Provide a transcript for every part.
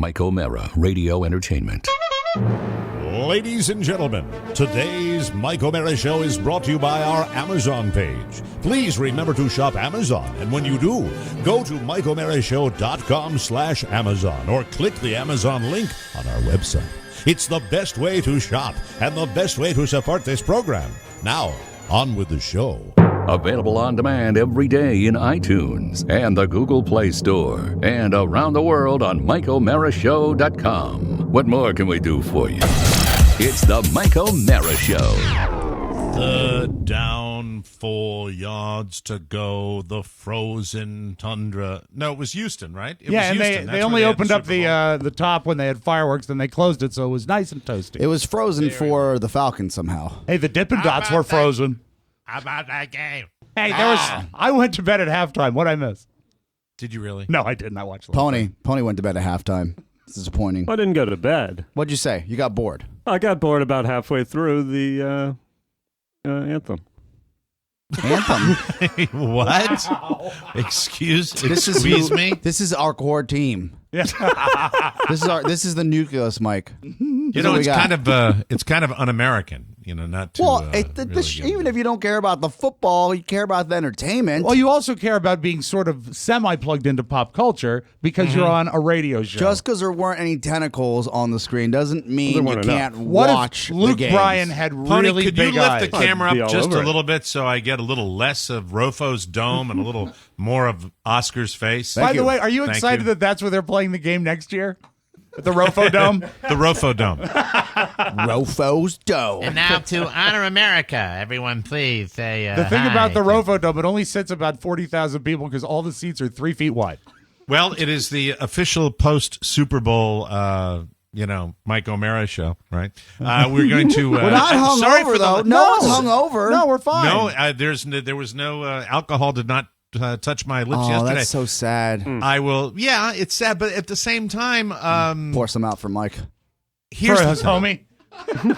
Mike O'Mara, Radio Entertainment. Ladies and gentlemen, today's Mike O'Mara Show is brought to you by our Amazon page. Please remember to shop Amazon, and when you do, go to MikeO'MaraShow.com/Amazon or click the Amazon link on our website. It's the best way to shop and the best way to support this program. Now, on with the show. Available on demand every day in iTunes and the Google Play Store and around the world on MikeO'MaraShow.com. What more can we do for you? It's the Mike O'Mara Show. Third down, 4 yards to go. The frozen tundra. No, it was Houston, right? It was Houston. And they only opened up the top when they had fireworks, then they closed it, so it was nice and toasty. It was frozen for the Falcons somehow. Hey, the Dippin' Dots were frozen. How about that game? Hey, I went to bed at halftime. What'd I miss? Did you really? No, I didn't. I watched Pony went to bed at halftime. It's disappointing. I didn't go to bed. What'd you say? You got bored. I got bored about halfway through the anthem. Anthem? What? Wow. Excuse me? This is our core team. Yeah. This is the nucleus, Mike. You know, it's kind of un-American. You know, not to. Well, really even if you don't care about the football, you care about the entertainment. Well, you also care about being sort of semi-plugged into pop culture because you're on a radio show. Just because there weren't any tentacles on the screen doesn't mean you can't what watch if Luke the games. Bryan had Pony, really could big you lift eyes? the camera up just a over it. little bit so I get a little less of Rofo's dome and a little more of Oscar's face? By the you. way, are you Thank excited you. that that's where they're playing the game next year? At the Rofo Dome? The Rofo dome. Rofo's Dome. And now to honor America, everyone, please say The thing hi. about the Rofo Dome, it only sits about 40,000 people because all the seats are 3 feet wide. Well, it is the official post-Super Bowl Mike O'Mara show, right? We're going to. We're not hungover, though. No one's hungover. No, we're fine. No, there was no alcohol. Did not touch my lips yesterday. That's so sad. I will. Yeah, it's sad, but at the same time, Pour some out for Mike. here's For the us, thing. homie.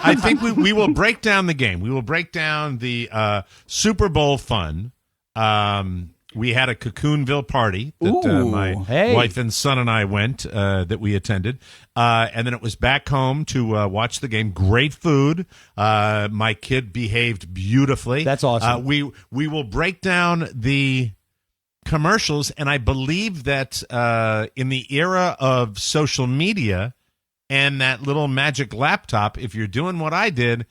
I think we will break down the game. We will break down the Super Bowl fun. We had a Cocoonville party that my wife and son and I went that we attended. And then it was back home to watch the game. Great food. My kid behaved beautifully. That's awesome. We will break down the commercials. And I believe that in the era of social media and that little magic laptop, if you're doing what I did,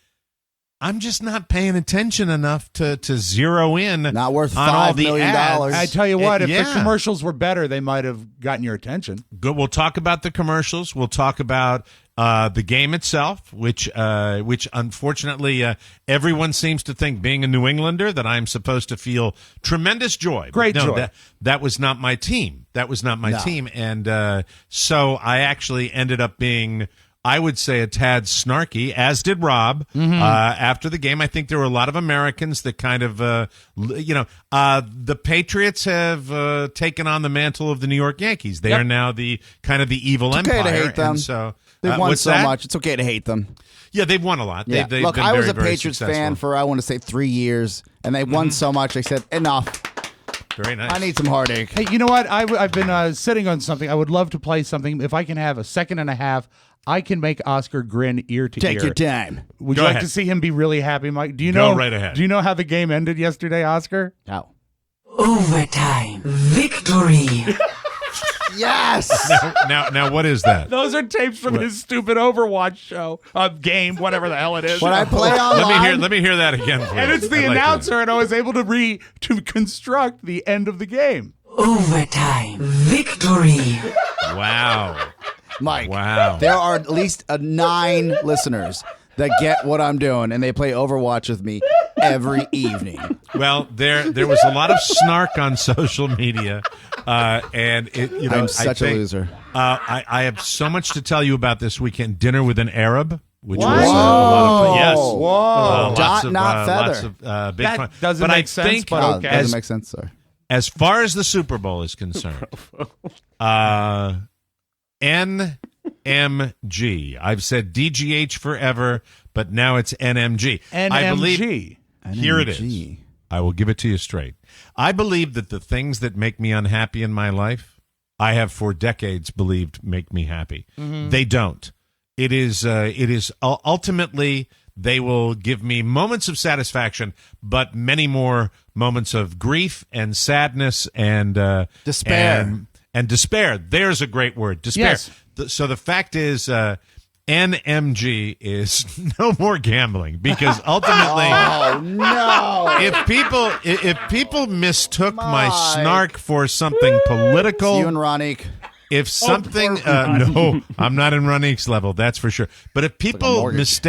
I'm just not paying attention enough to zero in. Not worth on all $5 the million. ads. I tell you what, if Yeah. the commercials were better, they might have gotten your attention. Good. We'll talk about the commercials. We'll talk about the game itself, which unfortunately everyone seems to think, being a New Englander, that I'm supposed to feel tremendous joy. Great But no, joy. That was not my team. That was not my team. And so I actually ended up being, I would say, a tad snarky, as did Rob. After the game, I think there were a lot of Americans that kind of, the Patriots have taken on the mantle of the New York Yankees. They are now the kind of the evil It's okay empire. to hate them. And so They've won what's so that? much. It's okay to hate them. Yeah, they've won a lot. Yeah. They've Look, been I was very, a very Patriots successful. fan for, I want to say, 3 years, and they won so much, they said, enough. Very nice. I need some heartache. Hey, you know what? I've been sitting on something. I would love to play something. If I can have a second and a half, I can make Oscar grin ear to ear. Take your time. Would Go you ahead. like to see him be really happy, Mike? Do you Go know? right ahead. Do you know how the game ended yesterday, Oscar? How? Overtime. Victory. Yes! Now, what is that? Those are tapes from his stupid Overwatch show, game, whatever the hell it is. When I play online... Let me hear that again, please. and it's the I'd like announcer, and I was able to construct the end of the game. Overtime. Victory. to- Wow. Mike, Wow. there are at least 9 listeners that get what I'm doing, and they play Overwatch with me every evening. Well, there was a lot of snark on social media, and I'm such a loser. I have so much to tell you about this weekend dinner with an Arab, which What? was a lot of fun. Yes, Whoa. Dot, not feather. lots of big That fun. doesn't but make I sense, think but Oh, okay. doesn't make sense, sorry. as far as the Super Bowl is concerned, NMG. I've said DGH forever, but now it's NMG. I believe, here it is. I will give it to you straight. I believe that the things that make me unhappy in my life, I have for decades believed make me happy. They don't. It is ultimately they will give me moments of satisfaction, but many more moments of grief and sadness and Despair. and despair. There's a great word, despair. Yes. So the fact is, NMG is no more gambling because ultimately, Oh no! if people mistook my snark for something political, You and Ronique. if something no, I'm not in Ronique's level, that's for sure. But if people mortgage.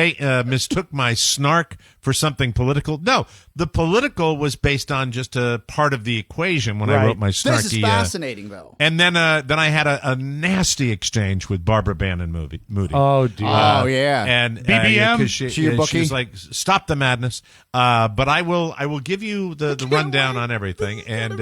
mistook my snark for something political, no, the political was based on just a part of the equation when I Right. wrote my snarky. This is fascinating, though. And then I had a nasty exchange with Barbara Bannon Moody. Oh, dear. Oh yeah. And BBM? 'cause She your she bookie? was like, "Stop the madness." But I will give you the rundown on everything, and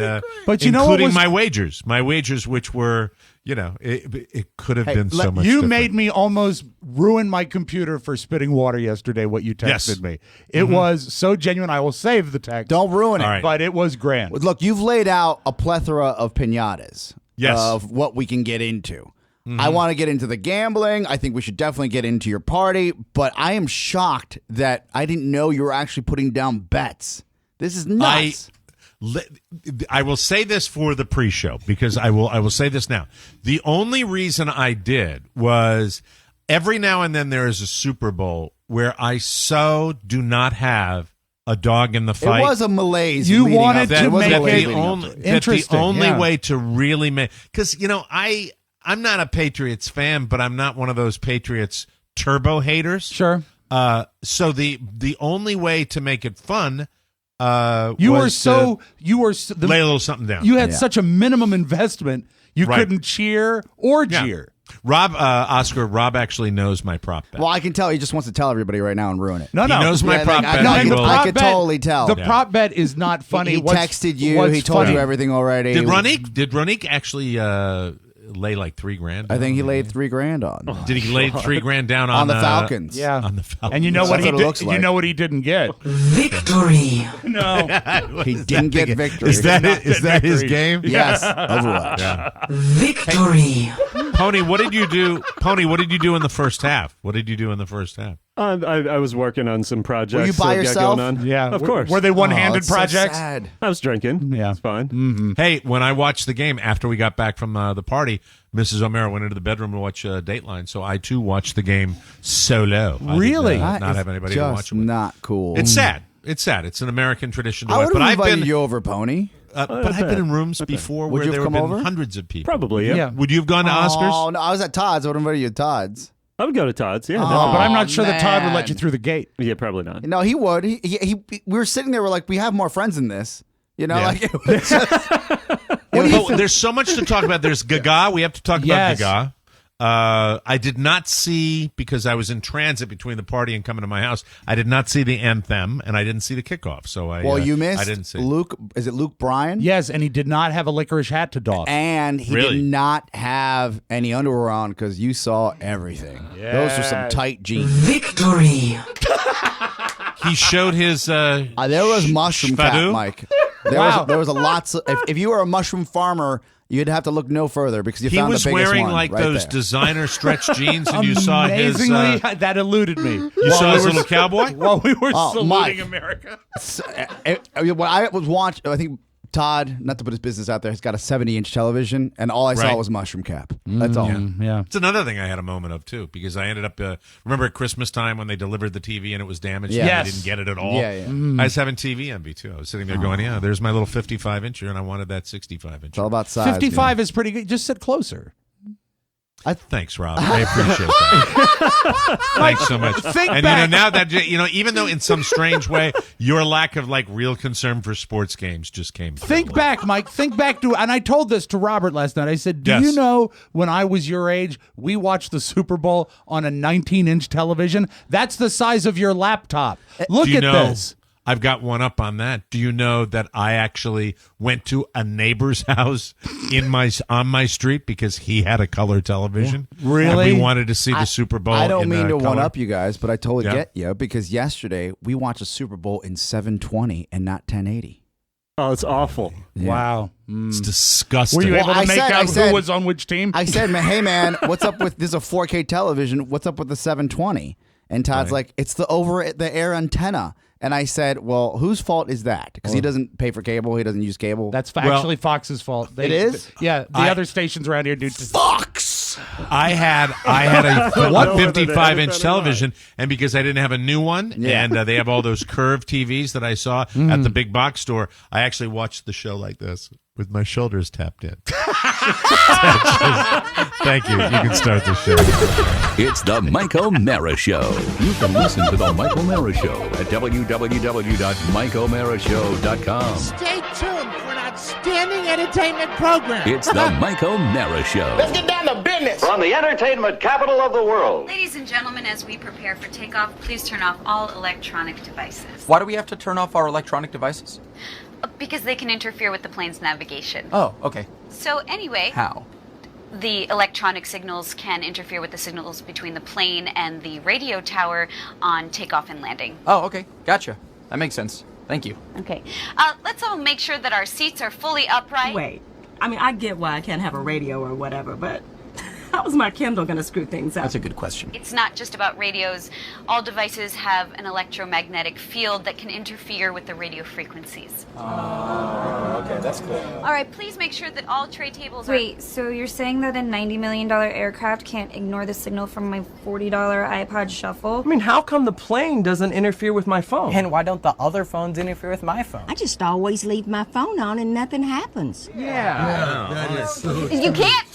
But you know what including was- my wagers, which were, it could have been so much. You different. made me almost ruin my computer for spitting water yesterday, what you texted Yes. me. It was so genuine. I will save the text. Don't ruin it. All right. But it was grand. Look, you've laid out a plethora of pinatas. Yes. Of what we can get into. I want to get into the gambling. I think we should definitely get into your party. But I am shocked that I didn't know you were actually putting down bets. This is nuts. I will say this for the pre-show because I will say this now. The only reason I did was every now and then there is a Super Bowl where I so do not have a dog in the It fight. was a malaise. You leading wanted up to it. It was a make malaise it leading up only, to it. that the Interesting, only yeah. way to really make, because I'm not a Patriots fan, but I'm not one of those Patriots turbo haters. Sure. So the only way to make it fun, You were was so to lay a little something down. you had such a minimum investment. You Right. couldn't cheer or Yeah. jeer. Rob actually knows my prop bet. Well, I can tell he just wants to tell everybody right now and ruin it. No, He no. knows my Yeah, prop like, bet. no, He the will- prop- I could totally tell. The Yeah. prop bet is not funny. He texted you. what's He told funny- you everything already. Did Ronique actually lay like $3,000? I think he laid $3,000 on. Did he lay $3,000 down On the Falcons. Yeah. On the Falcons. And you know what That's he what it did? looks You like. know what he didn't get? Victory. No. He didn't get victory. Is that it? Is that his victory. game? Yes, Overwatch. Victory. Pony, what did you do? Pony, what did you do in the first half? I was working on some projects. Were you by that I got yourself? going on. Yeah. Of course. Were they one-handed Oh, it's so projects? sad. I was drinking. Yeah. It's fine. Hey, when I watched the game after we got back from the party, Mrs. O'Mara went into the bedroom to watch Dateline, so I too watched the game solo. I did, Really? not That have is anybody to just watch it with. not cool. It's sad. It's sad. It's an American tradition to I do it. would But have I've invited been, you over, Pony. but I've been in rooms before Would where you there have have come been over? hundreds of people. Probably, yeah. Yeah. Would you have gone to Oscars? Oh, no, I was at Todd's. I would have invited you to Todd's. I would go to Todd's. Yeah, Oh, definitely. but I'm not sure that Todd would man. let you through the gate. Yeah, probably not. No, he would. We were sitting there. We're like, we have more friends than this. You know, Yeah. like it was just, Oh, there's so much to talk about. There's Gaga. We have to talk Yes. about Gaga. I did not see, because I was in transit between the party and coming to my house, I did not see the anthem, and I didn't see the kickoff. So I you missed I didn't see. Luke. Is it Luke Bryan? Yes, and he did not have a licorice hat to doff. And he Really? did not have any underwear on because you saw everything. Those were some tight jeans. Victory. He showed his. There was mushroom cap, Shvadu? Mike. Wow. There was a lots. If you were a mushroom farmer, you'd have to look no further because you He found was the biggest wearing one like right those there. designer stretch jeans, and you saw his. Amazingly, that eluded me. You saw his little cowboy. While we were Oh, saluting Mike. America. When I was watching, I think Todd, not to put his business out there, has got a 70-inch television, and all I saw Right. was mushroom cap. That's all. Yeah. It's another thing I had a moment of too, because I ended up remember at Christmas time when they delivered the TV and it was damaged. Yeah. And Yes. I didn't get it at all. Yeah, yeah. I was having TV envy too. I was sitting there going, "Yeah, there's my little 55-incher, and I wanted that 65-incher." It's all about size. 55 is pretty good. Just sit closer. Thanks, Rob. I appreciate that. Thanks so much. Think and back. now that even though in some strange way your lack of like real concern for sports games just came through. Think back, Mike. Think back to, and I told this to Robert last night. I said, do Yes. you know when I was your age, we watched the Super Bowl on a 19-inch television? That's the size of your laptop. Look Do you at know, this. I've got one up on that. Do you know that I actually went to a neighbor's house on my street because he had a color television? Really? And we wanted to see the Super Bowl. I don't in, mean to color. one up you guys, but I totally Yeah. get you because yesterday we watched a Super Bowl in 720 and not 1080. Oh, it's awful. Wow. It's disgusting. Were you able to I make said- out I said- who was on which team? I said, hey man, what's up with this? Is a 4K television. What's up with the 720? And Todd's like, it's the over the air antenna. And I said, well, whose fault is that? Because he doesn't pay for cable. He doesn't use cable. That's actually Fox's fault. It is? Yeah, the other stations around here do. Fox. I had a know whether to 55 edit inch that or television, and because I didn't have a new one, and they have all those curved TVs that I saw at the big box store, I actually watched the show like this with my shoulders tapped in. Thank you. You can start the show. It's the Mike O'Mara Show. You can listen to the Mike O'Mara Show at www.mikeomarashow.com. Stay tuned for an outstanding entertainment program. It's the Mike O'Mara Show. Let's get down to business. From the entertainment capital of the world. Ladies and gentlemen, as we prepare for takeoff, please turn off all electronic devices. Why do we have to turn off our electronic devices? Because they can interfere with the plane's navigation. Oh, okay. So anyway, How? the electronic signals can interfere with the signals between the plane and the radio tower on takeoff and landing. Oh, okay. Gotcha. That makes sense. Thank you. Okay. Let's all make sure that our seats are fully upright. Wait, I mean, I get why I can't have a radio or whatever, but how's my Kindle gonna screw things up? That's a good question. It's not just about radios. All devices have an electromagnetic field that can interfere with the radio frequencies. Okay, that's cool. All right, please make sure that all tray tables are... Wait, so you're saying that a $90 million aircraft can't ignore the signal from my $40 iPod Shuffle? I mean, how come the plane doesn't interfere with my phone? And why don't the other phones interfere with my phone? I just always leave my phone on and nothing happens. You can't!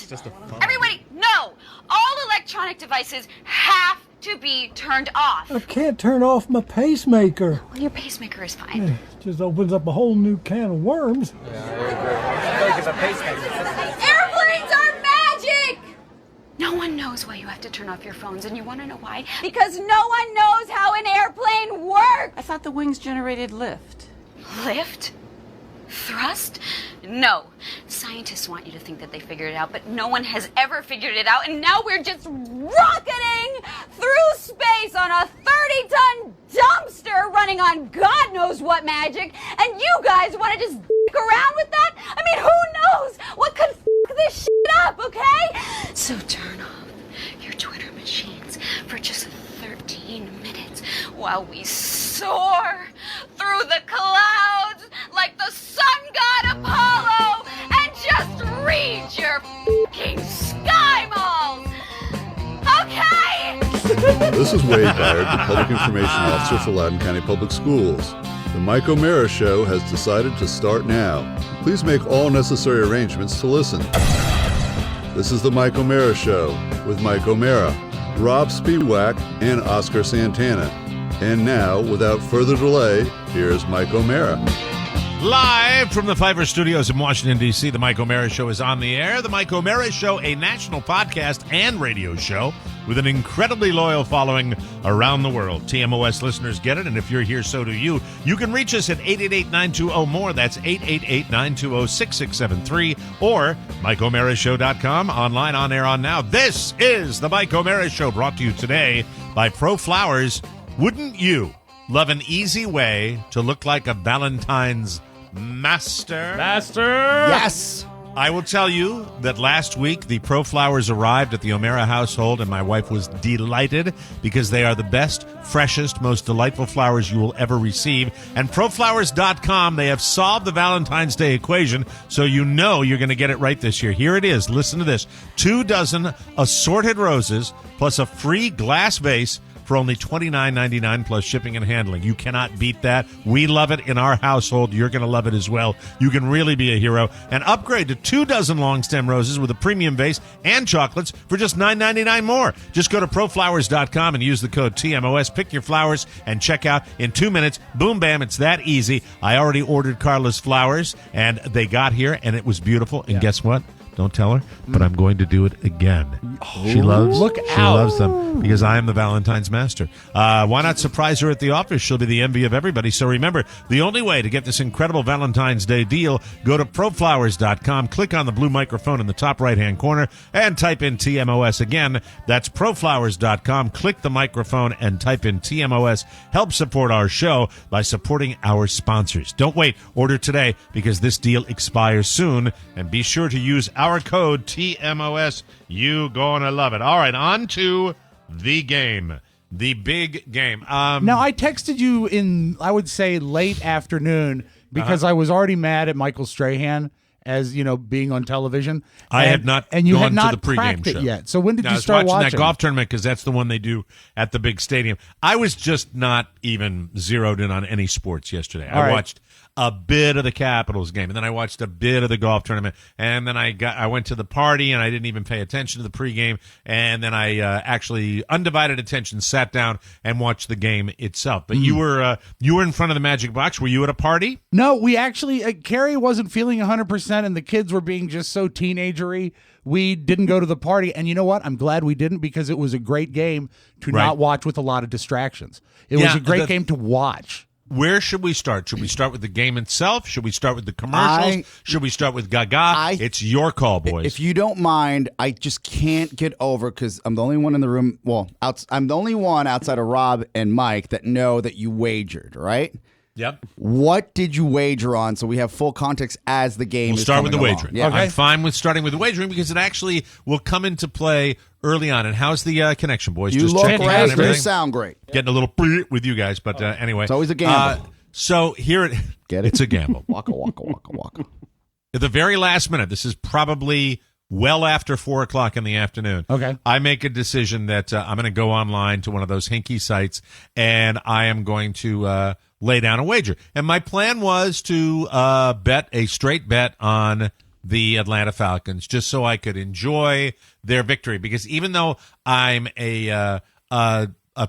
Everybody, no! All electronic devices have to be turned off. I can't turn off my pacemaker. Well, your pacemaker is fine. Just opens up a whole new can of worms. Airplanes are magic! No one knows why you have to turn off your phones, and you want to know why? Because no one knows how an airplane works! I thought the wings generated lift. Lift? Thrust? No. Scientists want you to think that they figured it out, but no one has ever figured it out, and now we're just rocketing through space on a 30-ton dumpster running on God knows what magic, and you guys want to just around with that? I mean, who knows what could this shit up, okay? So turn off your Twitter machines for just 13 minutes while we soar through the clouds like the sun god Apollo and just read your fucking sky malls. Okay? This is Wade Byard, the Public Information Officer for Loudoun County Public Schools. The Mike O'Mara Show has decided to start now. Please make all necessary arrangements to listen. This is the Mike O'Mara Show with Mike O'Mara, Rob SPEWAK, and Oscar Santana. And now, without further delay, here's Mike O'Mara. Live from the Pfeiffer Studios in Washington, D.C., the Mike O'Mara Show is on the air. The Mike O'Mara Show, a national podcast and radio show with an incredibly loyal following around the world. TMOS listeners get it, and if you're here, so do you. You can reach us at 888-920-MORE. That's 888-920-6673 or MikeO'MaraShow.com, online, on air, on now. This is the Mike O'Mara Show, brought to you today by Pro Flowers. Wouldn't you love an easy way to look like a Valentine's master? Yes. I will tell you that last week the Pro Flowers arrived at the O'Mara household, and my wife was delighted because they are the best, freshest, most delightful flowers you will ever receive. And ProFlowers.com, they have solved the Valentine's Day equation, so you know you're going to get it right this year. Here it is. Listen to this. 2 dozen assorted roses plus a free glass vase for only $29.99 plus shipping and handling. You cannot beat that. We love it in our household. You're going to love it as well. You can really be a hero. And upgrade to 2 dozen long stem roses with a premium vase and chocolates for just $9.99 more. Just go to proflowers.com and use the code TMOS. Pick your flowers and check out in 2 minutes. Boom, bam, it's that easy. I already ordered Carla's flowers, and they got here, and it was beautiful. And guess what? Don't tell her, but I'm going to do it again. She loves them because I am the Valentine's master. Why not surprise her at the office? She'll be the envy of everybody. So remember, the only way to get this incredible Valentine's Day deal, go to proflowers.com, click on the blue microphone in the top right-hand corner, and type in TMOS. Again, that's proflowers.com. Click the microphone and type in TMOS. Help support our show by supporting our sponsors. Don't wait. Order today because this deal expires soon. And be sure to use our code TMOS. You gonna love it. All right, on to the game. The big game. Now, I texted you in, I would say, late afternoon because I was already mad at Michael Strahan as, being on television. I had not and you gone had not to the pregame cracked show it yet. So when did I you was start watching watching that golf tournament because that's the one they do at the big stadium. I was just not even zeroed in on any sports yesterday. I watched a bit of the Capitals game, and then I watched a bit of the golf tournament, and then I went to the party, and I didn't even pay attention to the pregame, and then I actually undivided attention, sat down, and watched the game itself. But you were in front of the Magic Box. Were you at a party? No, we actually Carrie wasn't feeling 100%, and the kids were being just so teenagery. We didn't go to the party, and you know what? I'm glad we didn't because it was a great game to not watch with a lot of distractions. It was a great game to watch. Where should we start? Should we start with the game itself? Should we start with the commercials? Should we start with Gaga? It's your call, boys. If you don't mind, I just can't get over because I'm the only one in the room. Well, I'm the only one outside of Rob and Mike that know that you wagered, right? Yep. What did you wager on so we have full context as the game We'll is start with the coming along? wagering. Yeah. I'm fine with starting with the wagering because it actually will come into play early on. And how's the connection, boys? You Just look checking great. out everything. You sound great. Getting a little with you guys, but anyway. It's always a gamble. So here Get it? It's a gamble. Waka, waka, waka, waka. At the very last minute, this is probably well after 4 o'clock in the afternoon. Okay. I make a decision that I'm going to go online to one of those hinky sites, and I am going to lay down a wager. And my plan was to bet a straight bet on the Atlanta Falcons just so I could enjoy their victory. Because even though I'm a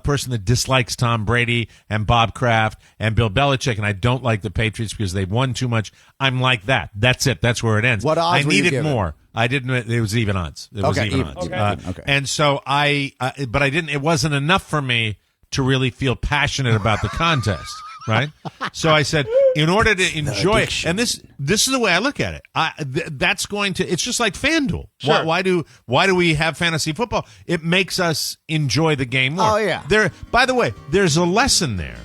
person that dislikes Tom Brady and Bob Kraft and Bill Belichick, and I don't like the Patriots because they've won too much, I'm like that. That's it. That's where it ends. What odds I were you needed given? more. I didn't. It was even odds. It was even odds. Okay. And so but I didn't. It wasn't enough for me to really feel passionate about the contest. Right. So I said, in order to enjoy it, and this is the way I look at it. That's going to. It's just like FanDuel. Sure. Why do we have fantasy football? It makes us enjoy the game more. Oh, yeah. By the way, there's a lesson there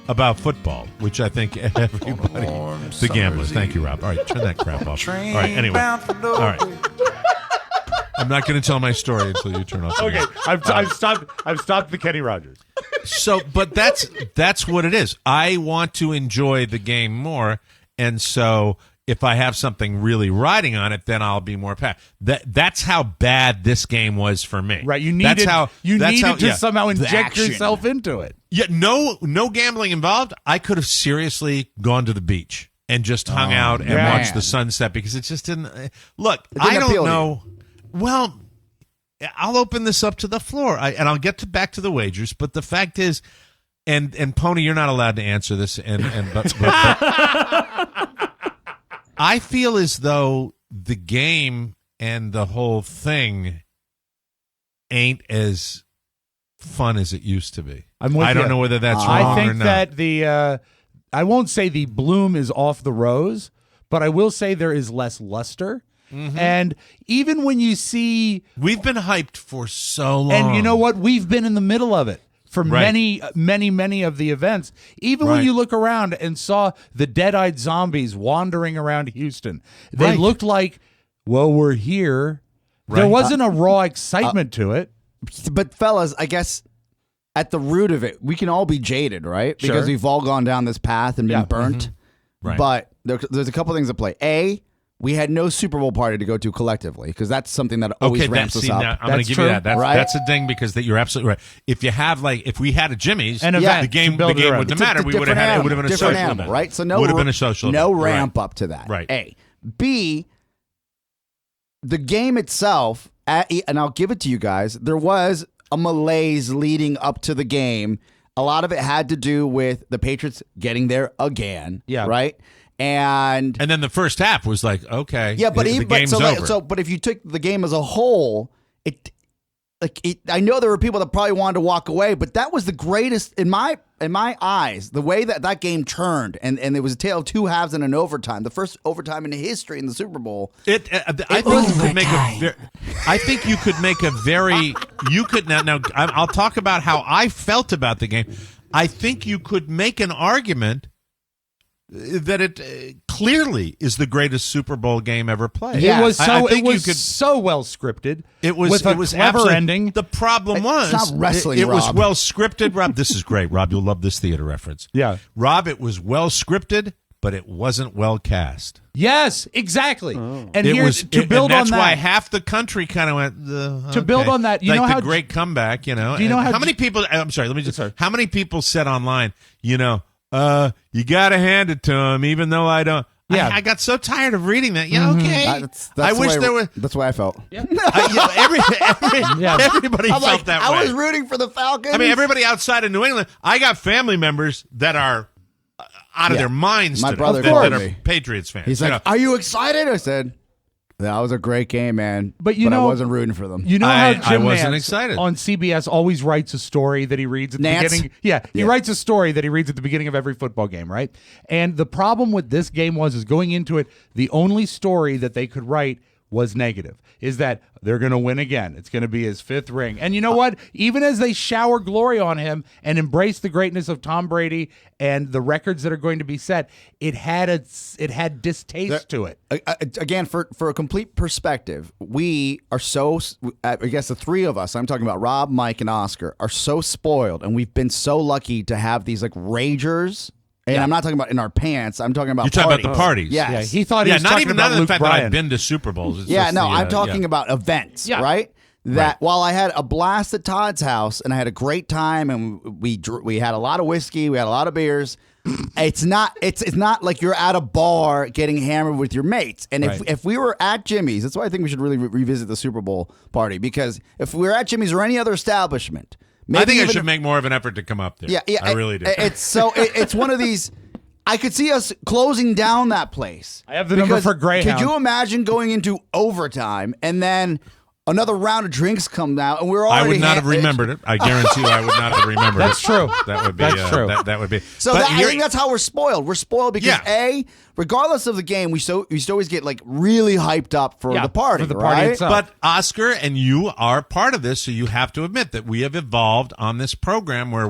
about football, which I think everybody, the gamblers. Thank you, Rob. All right, turn that crap off. All right, anyway. All right. I'm not going to tell my story until you turn off. Okay, I've stopped the Kenny Rogers. So, but that's what it is. I want to enjoy the game more, and so if I have something really riding on it, then I'll be more passionate. That's how bad this game was for me. Right, you needed to somehow inject action. yourself into it. Yeah, no gambling involved. I could have seriously gone to the beach and just hung out and watched the sunset because it just didn't. Look, I don't know. Well, I'll open this up to the floor, and I'll get back to the wagers. But the fact is, and Pony, you're not allowed to answer this. But I feel as though the game and the whole thing ain't as fun as it used to be. I'm with I don't you. know whether that's wrong I think or not. that the I won't say the bloom is off the rose, but I will say there is less luster. Mm-hmm. And even when you see, we've been hyped for so long, and you know what, we've been in the middle of it for many of the events. Even when you look around and saw the dead-eyed zombies wandering around Houston, they looked like, well, we're here. There wasn't a raw excitement to it. But fellas, I guess at the root of it, we can all be jaded, right? Because we've all gone down this path and been burnt. Mm-hmm. Right. But there's a couple things at play. A, we had no Super Bowl party to go to collectively because that's something that always ramps us up. Now, I'm going to give you that. That's a ding because you're absolutely right. If you have if we had a Jimmy's, the game wouldn't have mattered. We would have had it would have been a social event, right? So no would have been a social no event. ramp up to that. Right. A, B, the game itself, and I'll give it to you guys. There was a malaise leading up to the game. A lot of it had to do with the Patriots getting there again. Yeah. Right. And then the first half was like, okay, yeah, but the game's over. But if you took the game as a whole, I know there were people that probably wanted to walk away, but that was the greatest in my eyes. The way that game turned, and it was a tale of two halves and an overtime. The first overtime in history in the Super Bowl. I think you could make a very. You could now. I'll talk about how I felt about the game. I think you could make an argument that it clearly is the greatest Super Bowl game ever played. It was so well scripted. It was clever ending. The problem was it's not wrestling. It was well scripted. Rob, this is great. Rob, you'll love this theater reference. Yeah, Rob, it was well scripted, but it wasn't well cast. Yes, exactly. Oh. And that's why half the country kind of went to build on that. You like know the how great comeback. You know, do you know how many people? I'm sorry. Let me just. How many people said online? You know. You got to hand it to him, even though I don't. Yeah, I got so tired of reading that. Yeah, okay. That's I wish there was. That's the way I felt. Yeah. Everybody felt that way. I was rooting for the Falcons. I mean, everybody outside of New England. I got family members that are out of their minds. My brother that are Patriots fans. He's like, "Are you excited?" I said, "That was a great game, man." But I wasn't rooting for them. You know how Jim I wasn't Nance excited. on CBS always writes a story that he reads at the beginning. Yeah, he writes a story that he reads at the beginning of every football game, right? And the problem with this game is going into it, the only story that they could write was negative, is that they're going to win again. It's going to be his 5th ring. And you know what? Even as they shower glory on him and embrace the greatness of Tom Brady and the records that are going to be set, it had distaste to it. Again, for a complete perspective, we are so, I guess the three of us, I'm talking about Rob, Mike, and Oscar, are so spoiled, and we've been so lucky to have these like ragers. And I'm not talking about in our pants. I'm talking about You're talking about the parties. Yes. Yeah, he thought he was not talking even about the Luke fact Bryan. that I've been to Super Bowls. It's I'm talking about events, right? That while I had a blast at Todd's house and I had a great time and we had a lot of whiskey, we had a lot of beers. It's not like you're at a bar getting hammered with your mates. And if we were at Jimmy's, that's why I think we should really revisit the Super Bowl party, because if we were at Jimmy's or any other establishment, I think I should make more of an effort to come up there. Yeah, I really do. It's one of these. I could see us closing down that place. I have the number for Greyhound. Could you imagine going into overtime and then another round of drinks come out and we're already? I would not have remembered it. I guarantee you, I would not have remembered That's it. true. That would be. That's true. That would be. So I think that's how we're spoiled. We're spoiled because regardless of the game, we used to always get like really hyped up for the party, for the party itself. But Oscar and you are part of this, so you have to admit that we have evolved on this program where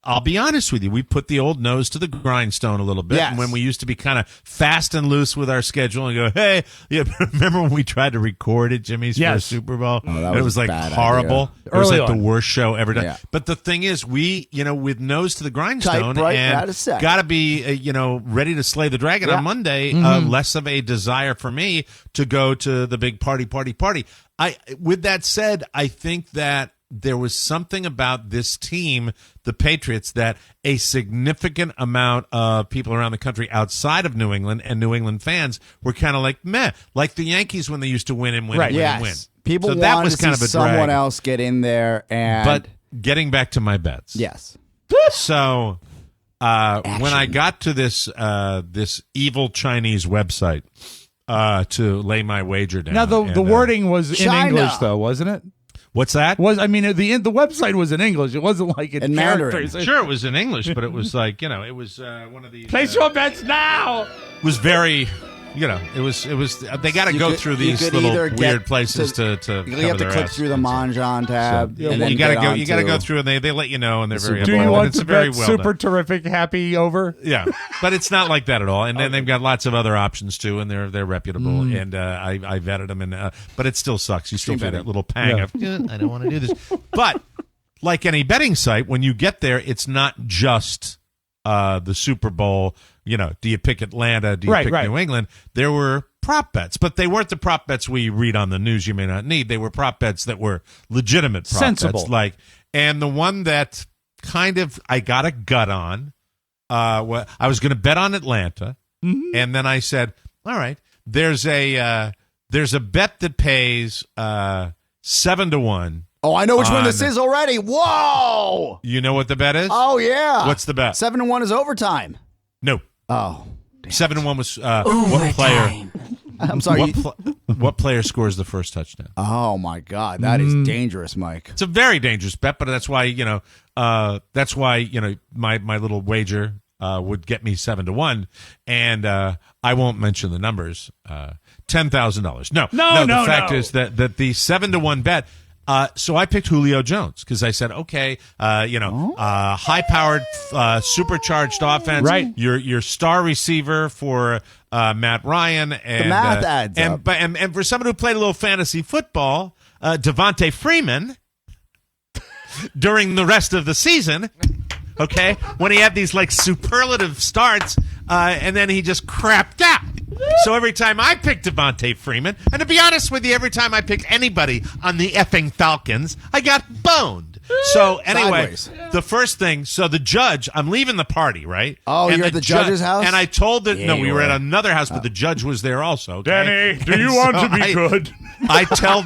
I'll be honest with you, we put the old nose to the grindstone a little bit. Yes. And when we used to be kind of fast and loose with our schedule and go, hey, remember when we tried to record at Jimmy's for a Super Bowl? Oh, it was like horrible. Idea. It was Early like on. the worst show ever done. Yeah. But the thing is, we, with nose to the grindstone Type right and out of set. got to be, ready to slay the dragon on Monday. Less of a desire for me to go to the big party. With that said, I think that there was something about this team, the Patriots, that a significant amount of people around the country outside of New England and New England fans were kind of like, meh, like the Yankees when they used to win and win and win and win. People so that wanted was to kind see of a someone drag. else get in there. But getting back to my bets. Yes. So when I got to this evil Chinese website to lay my wager down. Now the wording was in China. English though, wasn't it? What's that? The website was in English. It wasn't like in characters. Sure, it was in English, but it was like, it was one of these. Place your bets now. It was very, it was. They got to go through these little weird places to you have to click through the Manjan tab. So, and then you got to go through, and they let you know, and they're very. Do you want it's to very bet well super done. terrific happy over? Yeah, but it's not like that at all. And then they've got lots of other options too, and they're reputable. And I vetted them, and but it still sucks. You still feel that little pang of I don't want to do this. But like any betting site, when you get there, it's not just the Super Bowl. Do you pick Atlanta? Do you pick New England? There were prop bets, but they weren't the prop bets we read on the news you may not need. They were prop bets that were legitimate prop sensible bets. And the one that kind of I got a gut on, I was going to bet on Atlanta, and then I said, all right, there's a bet that pays 7-1. Oh, I know which one this is already. Whoa! You know what the bet is? Oh, yeah. What's the bet? 7-1 is overtime. No. Oh. 7-1 was what player? I'm sorry. What player scores the first touchdown? Oh my God, that is dangerous, Mike. It's a very dangerous bet, but that's why my little wager would get me 7-1, and I won't mention the numbers. $10,000. No. The fact is that the 7-1 bet. So I picked Julio Jones because I said, okay, high-powered, supercharged offense. Right. Your star receiver for Matt Ryan. And, the math adds up. And for someone who played a little fantasy football, Devontae Freeman, during the rest of the season, okay, when he had these like superlative starts, and then he just crapped out. So every time I picked Devontae Freeman, and to be honest with you, every time I picked anybody on the effing Falcons, I got boned. So anyway, the first thing, so the judge, I'm leaving the party, right? Oh, you're at the judge's house? And I told we were at another house, but the judge was there also. Okay? Danny, do you want to be good? I tell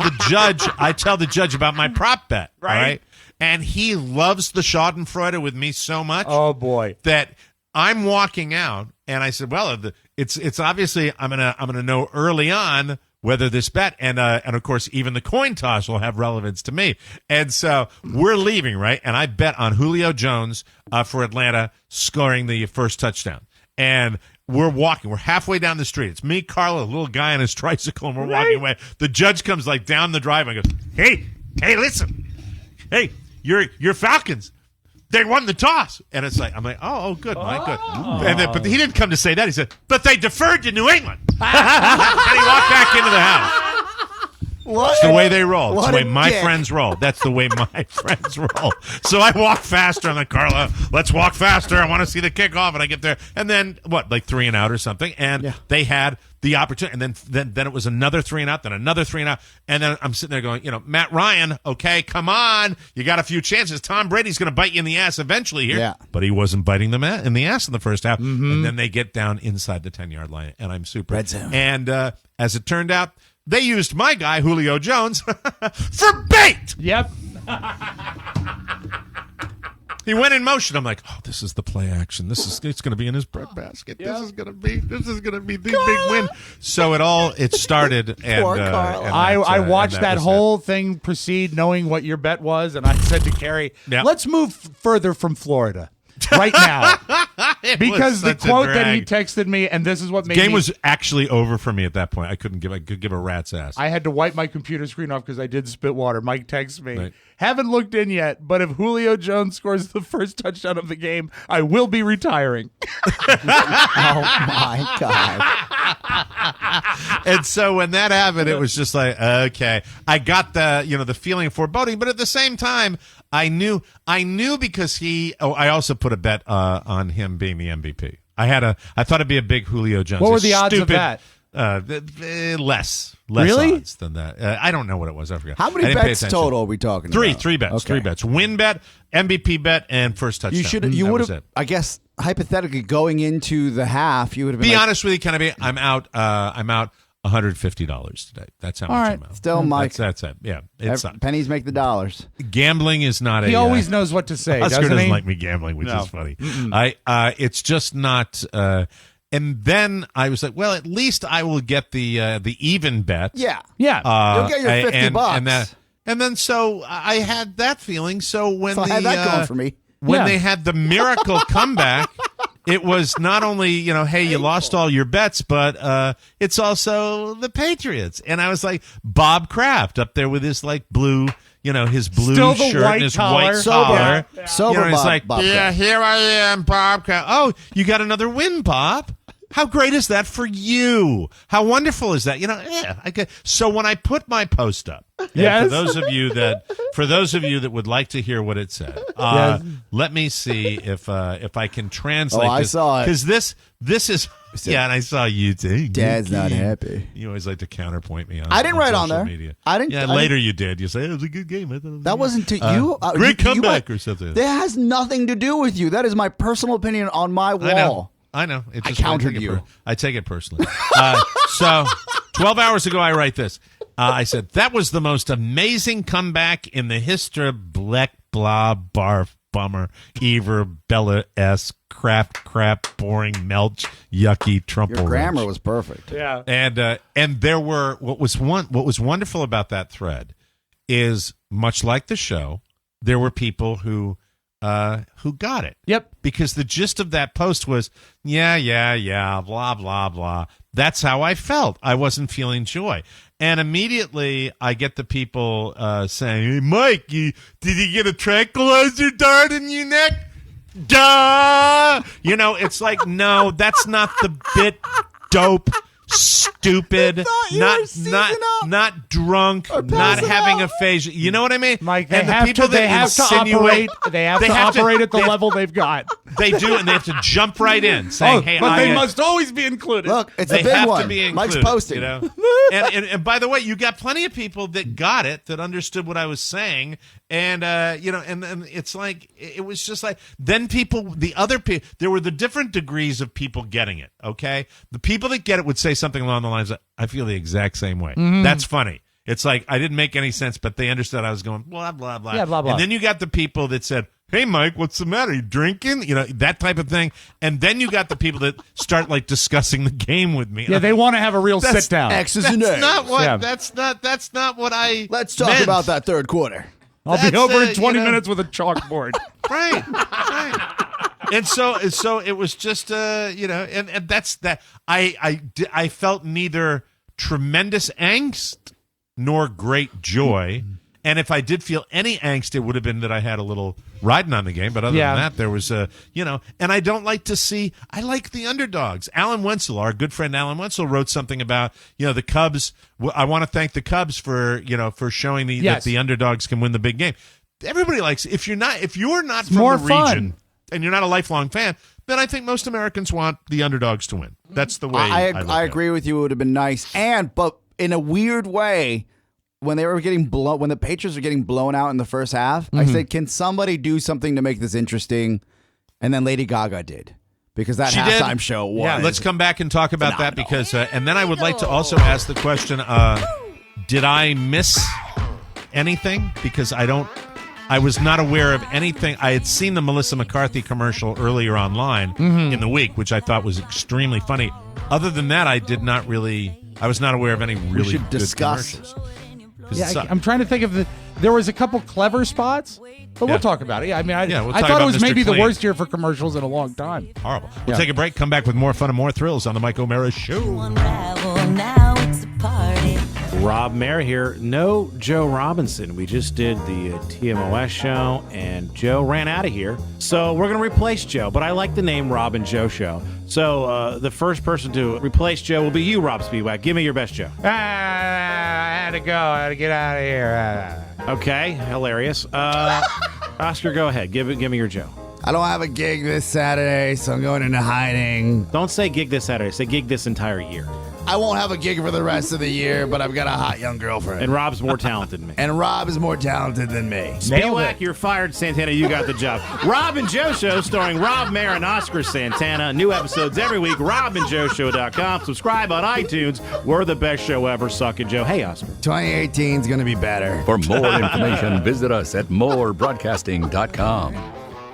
the judge about my prop bet, right? And he loves the Schadenfreude with me so much. Oh boy, that I'm walking out, and I said, "Well, it's obviously I'm gonna know early on whether this bet and of course even the coin toss will have relevance to me." And so we're leaving, right? And I bet on Julio Jones for Atlanta scoring the first touchdown. And we're walking. We're halfway down the street. It's me, Carla, a little guy on his tricycle, and we're walking away. The judge comes like down the driveway and goes, "Hey, listen, hey, your Falcons." They won the toss. And it's like, I'm like, oh, good, Mike, good. But he didn't come to say that. He said, but they deferred to New England. And he walked back into the house. That's the way they roll. That's the way my friends roll. That's the way my friends roll. So I walk faster. I'm like, Carla, let's walk faster. I want to see the kickoff. And I get there. And then, like 3 and out or something. And they had the opportunity. And then it was another 3 and out, then another 3 and out. And then I'm sitting there going, Matt Ryan, okay, come on. You got a few chances. Tom Brady's going to bite you in the ass eventually here. Yeah. But he wasn't biting them in the ass in the first half. And then they get down inside the 10-yard line. And I'm super. Red zone. And as it turned out, they used my guy, Julio Jones, for bait. Yep. He went in motion. I'm like, oh, this is the play action. It's going to be in his breadbasket. Yep. This is going to be the big win. So it started. And, Poor Carl. I watched that whole thing proceed, knowing what your bet was, and I said to Carrie, let's move further from Florida right now. Because the quote that he texted me, and this is what made the game was actually over for me at that point. I could give a rat's ass. I had to wipe my computer screen off because I did spit water. Mike texts me, haven't looked in yet, but if Julio Jones scores the first touchdown of the game, I will be retiring. Oh my God. And so when that happened, it was just like, okay, I got the feeling of foreboding, but at the same time, I knew because I also put a bet on him being the MVP. I thought it'd be a big Julio Jones. What were the odds of that? Less really? odds than that. I don't know what it was. I forgot. How many bets total are we talking about? Three bets. Okay. 3 bets. Win bet, MVP bet, and first touchdown. You would have, I guess, hypothetically going into the half, you would have been. Be honest with you, can I be? I'm out $150 today. That's how much I'm out. Still, Mike. That's it. Yeah, pennies make the dollars. Gambling is not He always knows what to say. Oscar doesn't doesn't he? like me gambling, which is funny. It's just not. And then I was like, well, at least I will get the even bet. Yeah. Yeah. You'll get your $50. And then so I had that feeling. So when I had that going for me. When they had the miracle comeback, it was not only, hey, you lost all your bets, but it's also the Patriots. And I was like, Bob Kraft up there with his like blue, his blue Still the shirt white and his collar. white collar. Sober he's Bob, like, Bob Kraft. here I am, Bob Kraft. Oh, you got another win, Bob. How great is that for you? How wonderful is that? So when I put my post up, for those of you that would like to hear what it said, let me see if I can translate. I saw it because this is and I saw you too. Dad's not happy. You always like to counterpoint me on. I didn't write on there. Media. I didn't. Yeah, later you did. You say it was a good game. That wasn't to you. Great comeback or something. That has nothing to do with you. That is my personal opinion on my wall. I know. It just, I countered you. I take it personally. So 12 hours ago, I write this. I said, that was the most amazing comeback in the history of Black Blah Barf bummer. Ever, Bella S, Kraft, crap, boring, Melch, yucky, Trumple. Your grammar Wrench. was perfect. Yeah. And there were what was wonderful about that thread is much like the show, there were people who got it. Yep. Because the gist of that post was, yeah, blah, blah, blah. That's how I felt. I wasn't feeling joy. And immediately I get the people saying, hey, Mike, did you get a tranquilizer dart in your neck? Duh! You know, it's like, no, that's not the bit, dope. Stupid, not drunk, not having a phase. You know what I mean? Mike, they have to operate at the level they've got. They do, and they have to jump right in, saying, "Hey, but they must always be included." Look, it's they a big have one. To be included, Mike's posting. You know? and by the way, you got plenty of people that got it, that understood what I was saying, and and it's like it was just like then people, the other people, there were the different degrees of people getting it. Okay, the people that get it would say something along the lines of, I feel the exact same way. Mm-hmm. That's funny. It's like I didn't make any sense, but they understood I was going blah blah blah. Yeah, blah blah. And then you got the people that said, hey, Mike, what's the matter? You drinking? You know, that type of thing. And then you got the people that start like discussing the game with me. Yeah, they want to have a real sit down. X's and O's. Not what, Yeah. That's not what I Let's talk meant. about that third quarter. I'll be over in 20 minutes with a chalkboard. Right. And so it was just and that's that. I felt neither tremendous angst nor great joy. And if I did feel any angst, it would have been that I had a little riding on the game. But other than that, there was and I don't like to see, I like the underdogs. Alan Wenzel, our good friend Alan Wenzel, wrote something about, the Cubs. I want to thank the Cubs for showing that the underdogs can win the big game. Everybody likes, if you're not from more the region fun. and you're not a lifelong fan, then I think most Americans want the underdogs to win. That's the way I agree with you. It would have been nice. But in a weird way, when they were getting when the Patriots were getting blown out in the first half, I said, can somebody do something to make this interesting? And then Lady Gaga did. Because that halftime show was. Yeah, let's come back and talk about that because, and then I would like to also ask the question, did I miss anything? Because I was not aware of anything. I had seen the Melissa McCarthy commercial earlier online in the week, which I thought was extremely funny. Other than that, I was not aware of any really good commercials. Yeah, I'm trying to think of there was a couple clever spots, but we'll talk about it. Yeah, I mean, we'll I talk thought it about was Mr. maybe Clean. the worst year for commercials in a long time. Horrible. We'll take a break, come back with more fun and more thrills on the Mike O'Mara Show. Rob Mayer here. No Joe Robinson. We just did the TMOS show, and Joe ran out of here. So we're going to replace Joe, but I like the name Rob and Joe Show. So the first person to replace Joe will be you, Rob SPEWAK. Give me your best Joe. I had to go. I had to get out of here. Okay, hilarious. Oscar, go ahead. Give me your Joe. I don't have a gig this Saturday, so I'm going into hiding. Don't say gig this Saturday. Say gig this entire year. I won't have a gig for the rest of the year, but I've got a hot young girlfriend. And Rob's more talented than me. And Rob is more talented than me. SPEWAK, you're fired. Santana, you got the job. Rob and Joe Show, starring Rob Mayer and Oscar Santana. New episodes every week. RobandJoeShow.com. Subscribe on iTunes. We're the best show ever. Suck it, Joe. Hey, Oscar. 2018 is going to be better. For more information, visit us at morebroadcasting.com.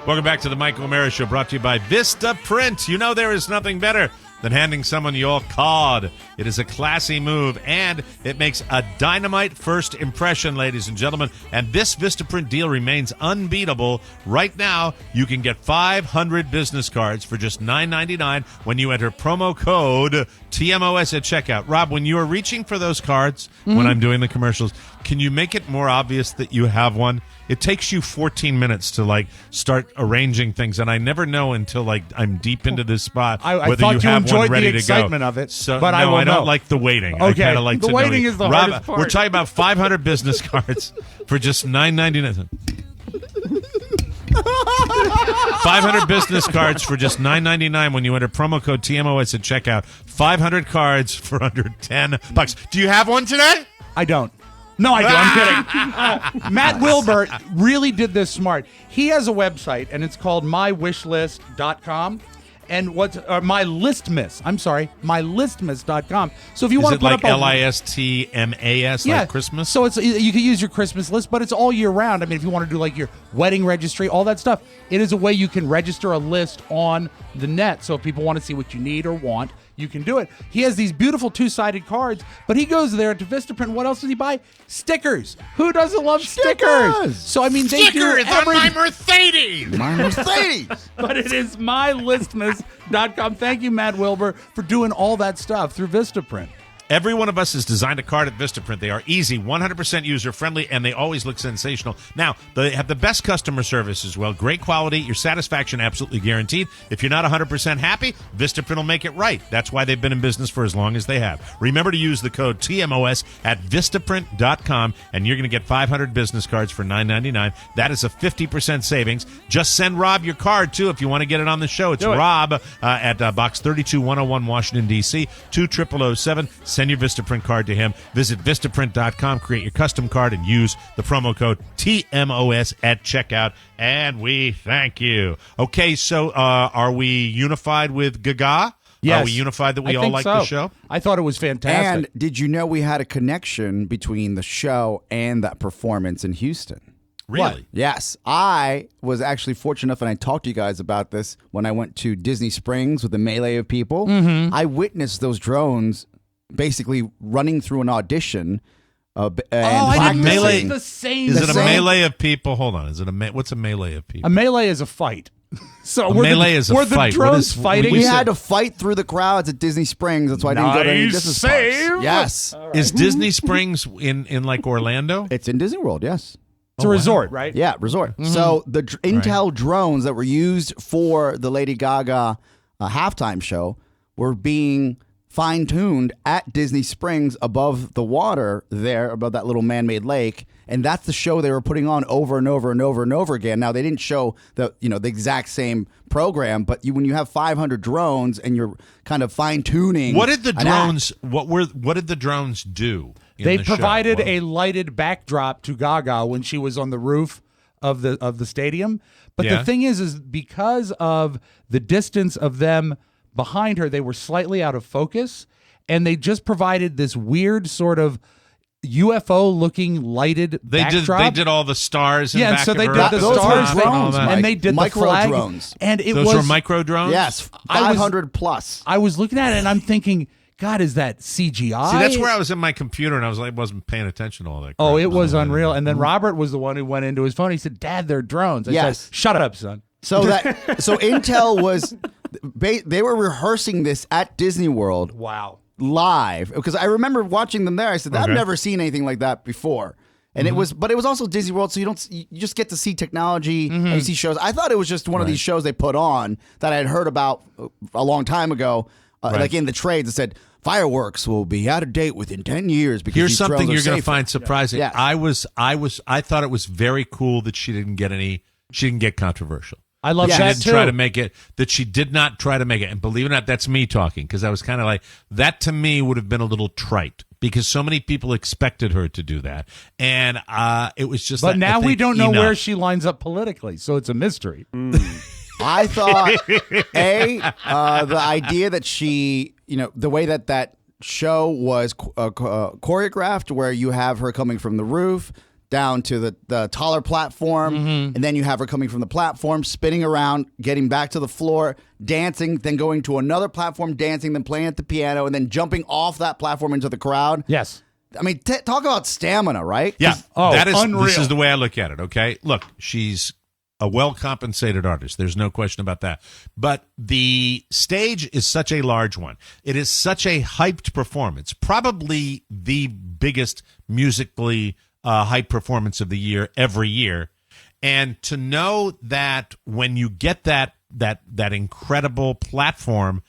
Welcome back to the Mike O'Mara Show, brought to you by Vista Print. You know there is nothing better than handing someone your card. It is a classy move, and it makes a dynamite first impression, ladies and gentlemen. And this Vistaprint deal remains unbeatable. Right now, you can get 500 business cards for just $9.99 when you enter promo code TMOS at checkout. Rob, when you are reaching for those cards, when I'm doing the commercials, can you make it more obvious that you have one? It takes you 14 minutes to start arranging things, and I never know until I'm deep into this spot I whether thought you have enjoyed one ready the to excitement go. of it, So but no, I will don't know. like the waiting. Okay, I kind of like the to waiting know. is the Rob, hardest part. We're talking about 500 business cards for just $9.99. 500 business cards for just $9.99 when you enter promo code TMOS at checkout. 500 cards for under $10. Do you have one today? I don't. No, I do. I'm kidding. Matt Wilbur really did this smart. He has a website, and it's called mywwishlist.com. And what's my listmas? I'm sorry, mylistmas.com. So if you Is want it to put like up LISTMAS, yeah, like Christmas? So you can use your Christmas list, but it's all year round. I mean, if you want to do like your wedding registry, all that stuff, it is a way you can register a list on the net. So if people want to see what you need or want, you can do it. He has these beautiful two-sided cards, but he goes there to Vistaprint. What else does he buy? Stickers. Who doesn't love stickers? So I mean, they Stickers do on my Mercedes. My Mercedes. But it is mylistmas.com. Thank you, Matt Wilbur, for doing all that stuff through Vistaprint. Every one of us has designed a card at Vistaprint. They are easy, 100% user-friendly, and they always look sensational. Now, they have the best customer service as well. Great quality. Your satisfaction absolutely guaranteed. If you're not 100% happy, Vistaprint will make it right. That's why they've been in business for as long as they have. Remember to use the code TMOS at Vistaprint.com, and you're going to get 500 business cards for $9.99. That is a 50% savings. Just send Rob your card, too, if you want to get it on the show. It's Rob at Box 32101, Washington, D.C., 20007. Send your Vistaprint card to him. Visit Vistaprint.com, create your custom card, and use the promo code TMOS at checkout. And we thank you. Okay, so are we unified with Gaga? Yes. Are we unified that we I all think like so. the show? I thought it was fantastic. And did you know we had a connection between the show and that performance in Houston? Really? Yes. I was actually fortunate enough, and I talked to you guys about this when I went to Disney Springs with the melee of people. Mm-hmm. I witnessed those drones basically running through an audition. I didn't know melee. it's the same. Is it a thing. melee of people? Hold on. Is it what's a melee of people? A melee is a fight. So A were melee the, is a were fight. the What drones is- fighting? We had to fight through the crowds at Disney Springs. That's why I didn't go to any Nice Disney save. parks. Yes. Is Disney Springs in like Orlando? It's in Disney World, yes. It's a resort, right? Yeah, resort. So the Intel drones that were used for the Lady Gaga halftime show were being fine-tuned at Disney Springs above the water there, above that little man-made lake. And that's the show they were putting on over and over and over and over again. Now, they didn't show the exact same program, but when you have 500 drones and you're kind of fine-tuning. What did the an drones? What did the drones do? They the show? provided What- a lighted backdrop to Gaga when she was on the roof of the stadium. But Yeah. the thing is because of the distance of them behind her, they were slightly out of focus, and they just provided this weird sort of UFO-looking lighted backdrop. They did all the stars. In Yeah, back so of they her. did the Those were stars, drones, and Mike. they did Micro the flag, drones. and it Those was were micro drones. Yes, I was- 500 plus. I was looking at it, and I'm thinking, God, is that CGI? See, that's where I was in my computer, and I wasn't paying attention to all that. Oh, crap. it was So, unreal. And then Robert was the one who went into his phone. He said, "Dad, they're drones." I Yes. said, "Shut up, son." So Intel was they were rehearsing this at Disney World Wow. live because I remember watching them there. I said, I've Okay. never seen anything like that before. And it was also Disney World, so you just get to see technology and you see shows. I thought it was just one of these shows they put on that I had heard about a long time ago, like in the trades. It said fireworks will be out of date within 10 years because Here's these something drones are you're going to safer. find surprising. Yes. I thought it was very cool that she didn't get controversial. I love She that didn't too. try to make it. That she did not try to make it. And believe it or not, that's me talking because I was kind of like that. To me, would have been a little trite because so many people expected her to do that, and it was just. But now we don't know enough. where she lines up politically, so it's a mystery. I thought the idea that she, the way that show was choreographed, where you have her coming from the roof down to the taller platform, and then you have her coming from the platform, spinning around, getting back to the floor, dancing, then going to another platform, dancing, then playing at the piano, and then jumping off that platform into the crowd. Yes. I mean, talk about stamina, right? Yeah, Oh, that is. unreal. This is the way I look at it. Okay, look, she's a well-compensated artist. There's no question about that. But the stage is such a large one. It is such a hyped performance. Probably the biggest musically hyped performance of the year every year. And to know that when you get that incredible platform,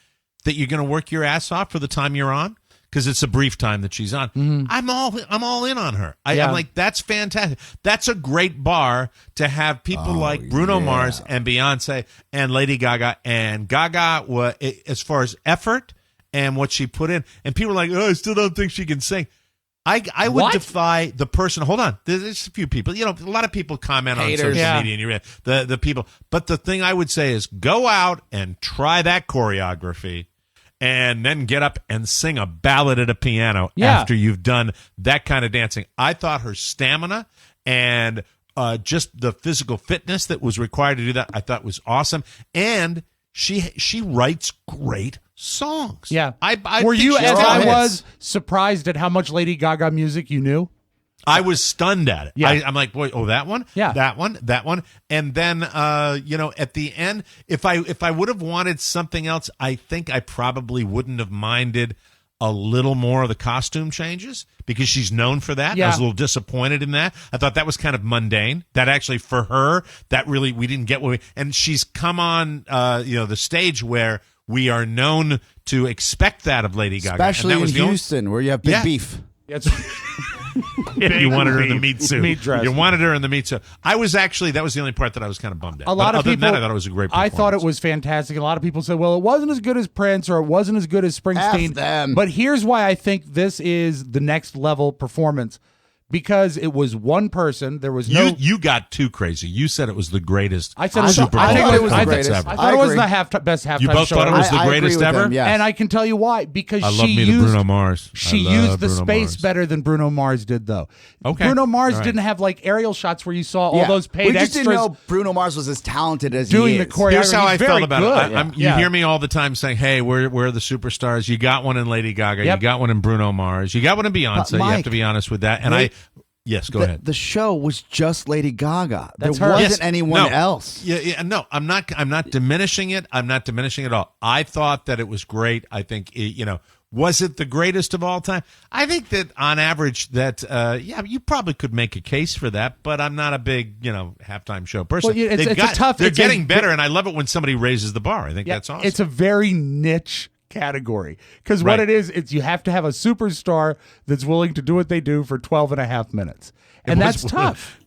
that you're going to work your ass off for the time you're on. Because it's a brief time that she's on. I'm all in on her. I'm like, that's fantastic. That's a great bar to have people like Bruno Mars and Beyonce and Lady Gaga. And Gaga, as far as effort and what she put in, and people are like, oh, I still don't think she can sing. I would defy the person. Hold on, there's a few people. A lot of people comment Haters. on social media, and you read the people. But the thing I would say is, go out and try that choreography, and then get up and sing a ballad at a piano after you've done that kind of dancing. I thought her stamina and just the physical fitness that was required to do that, I thought was awesome. And she writes great songs. Yeah. I Were think you, she's as got I hits. was, surprised at how much Lady Gaga music you knew? I was stunned at it. Yeah. I'm like, boy, that one, that one, and then at the end, if I would have wanted something else, I think I probably wouldn't have minded a little more of the costume changes because she's known for that. Yeah. I was a little disappointed in that. I thought that was kind of mundane. That actually, for her, that really we didn't get and she's come on the stage where we are known to expect that of Lady Gaga, especially and that was in Houston, where you have big beef. You wanted her in the meat suit. Meat dress. You wanted her in the meat suit. That was the only part that I was kind of bummed at. A lot of other people, than that, I thought it was a great performance. I thought it was fantastic. A lot of people said, well, it wasn't as good as Prince or it wasn't as good as Springsteen. F them. But here's why I think this is the next level performance. Because it was one person, there was no. You got too crazy. You said it was the greatest. I said Super Bowl I think it was the performance greatest. ever. I thought it was the best halftime show. You both thought it was the greatest ever? Them, yes. And I can tell you why. Because I love she me used to Bruno Mars. She used the space better than Bruno Mars did, though. Okay. Bruno Mars All right. didn't have like aerial shots where you saw all those paid we just extras. didn't know Bruno Mars was as talented as doing he the is. choreography. Here's how I He's felt very about it. good. You hear me all the time saying, "Hey, we're the superstars." You got one in Lady Gaga. You got one in Bruno Mars. You got one in Beyonce. Mike, you have to be honest with that. And yes, go ahead. The show was just Lady Gaga. That's there her. wasn't anyone else. No, I'm not diminishing it. I'm not diminishing it at all. I thought that it was great. I think was it the greatest of all time? I think that on average that you probably could make a case for that, but I'm not a big halftime show person. Well, they're getting better, and I love it when somebody raises the bar. I think that's awesome. It's a very niche category because what it is, it's you have to have a superstar that's willing to do what they do for 12 and a half minutes, and that's tough.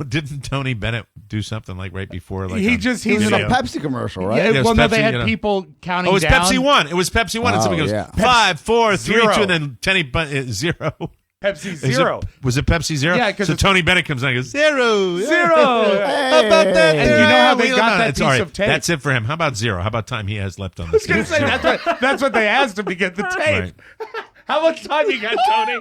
Didn't Tony Bennett do something like right before? Like he was in a Pepsi commercial, right? Yeah, well, no, they had people counting. Oh, it was down. Pepsi 1. It was Pepsi 1, and somebody goes 5, 4, 3, 2, and then Tenny 0. Pepsi Zero. Was it Pepsi Zero? Yeah, because Tony Bennett comes on and goes 0. Hey. How about that? And you know how they got that piece of tape? That's it for him. How about 0? How about time he has left on the I was going to say that's what they asked him to get the tape. Right. How much time you got, Tony?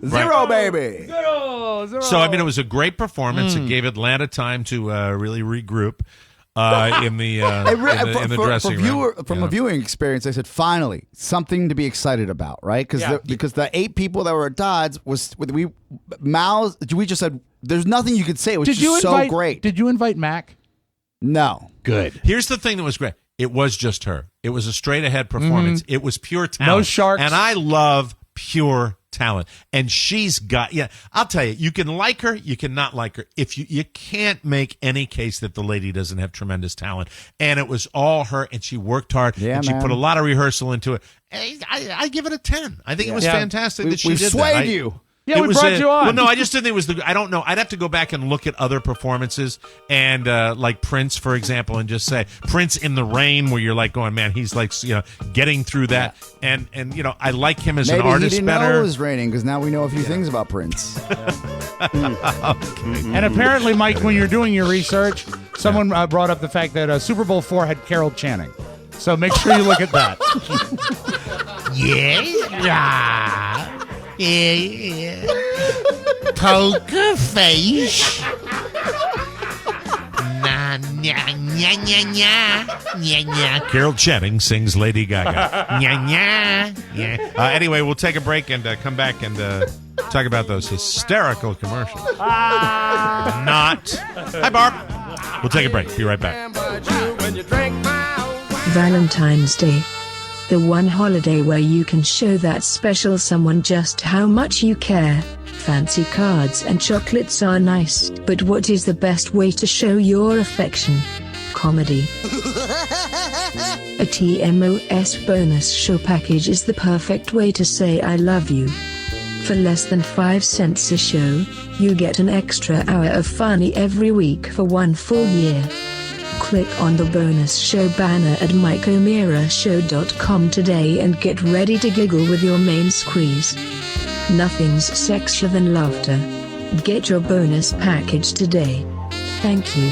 Zero, baby. Zero. So I mean, it was a great performance. It gave Atlanta time to really regroup in the dressing room. From a viewing experience, I said, finally, something to be excited about, right? Because the 8 people that were at Dodds we just said there's nothing you could say. It was so great. Did you invite Mac? No. Good. Here's the thing that was great. It was just her. It was a straight ahead performance. It was pure talent. No sharks. And I love pure talent. And she's got, I'll tell you can like her, you cannot like her. If you can't make any case that the lady doesn't have tremendous talent. And it was all her, and she worked hard, and she put a lot of rehearsal into it. I give it a 10. I think it was fantastic that she did that. We swayed you. Yeah, we brought you on. Well, no, I just didn't think it was I don't know. I'd have to go back and look at other performances and like Prince, for example, and just say Prince in the Rain, where you're like going, man, he's like getting through that. Yeah. And I like him as an artist he didn't better. know it was raining because now we know a few things about Prince. And apparently, Mike, when you're doing your research, someone brought up the fact that Super Bowl 4 had Carol Channing. So make sure you look at that. Yeah. Poker face. Nah, nya, nya, nya, nya. Nya, nya. Carol Channing sings Lady Gaga. Nya, nya. Yeah. Anyway, we'll take a break and come back and talk about those hysterical commercials. Not. Hi, Barb. We'll take a break. Be right back. Valentine's Day. The one holiday where you can show that special someone just how much you care. Fancy cards and chocolates are nice, but what is the best way to show your affection? Comedy. A TMOS bonus show package is the perfect way to say I love you. For less than 5 cents a show, you get an extra hour of funny every week for 1 full year. Click on the bonus show banner at MikeO'MearaShow.com today and get ready to giggle with your main squeeze. Nothing's sexier than laughter. Get your bonus package today. Thank you.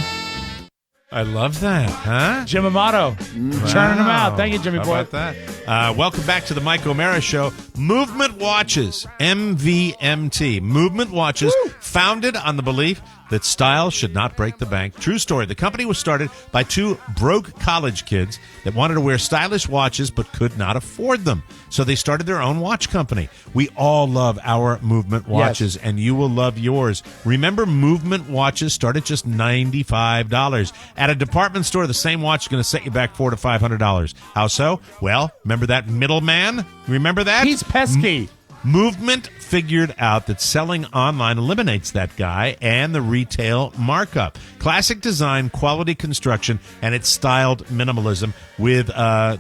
I love that, huh? Jim Amato, churning them out. Thank you, Jimmy How boy. about that? Welcome back to the Mike O'Mara Show. Movement Watches, MVMT. Movement Watches, founded on the belief that style should not break the bank. True story. The company was started by two broke college kids that wanted to wear stylish watches but could not afford them. So they started their own watch company. We all love our Movement watches, and you will love yours. Remember, Movement watches start at just $95. At a department store, the same watch is going to set you back $400 to $500. How so? Well, remember that middleman? Remember that? He's pesky. Movement figured out that selling online eliminates that guy and the retail markup. Classic design, quality construction, and it's styled minimalism with,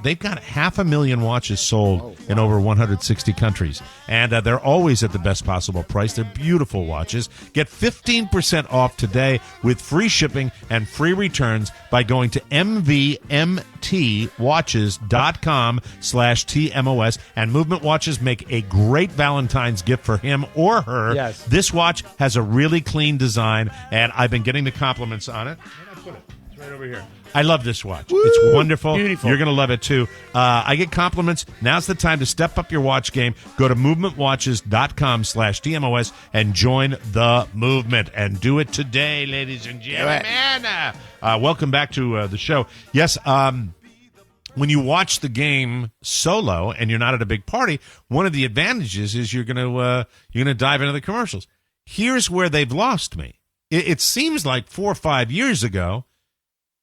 they've got 500,000 watches sold in over 160 countries. And they're always at the best possible price. They're beautiful watches. Get 15% off today with free shipping and free returns by going to mvmtwatches.com/TMOS. And Movement watches make a great Valentine's gift for him or her. Yes. This watch has a really clean design, and I've been getting the compliments on it. Where did I put it? It's right over here. I love this watch. It's wonderful. Beautiful. You're going to love it, too. I get compliments. Now's the time to step up your watch game. Go to movementwatches.com/TMOS and join the movement. And do it today, ladies and gentlemen. Welcome back to the show. Yes, when you watch the game solo and you're not at a big party, one of the advantages is you're going to dive into the commercials. Here's where they've lost me. It seems like 4 or 5 years ago,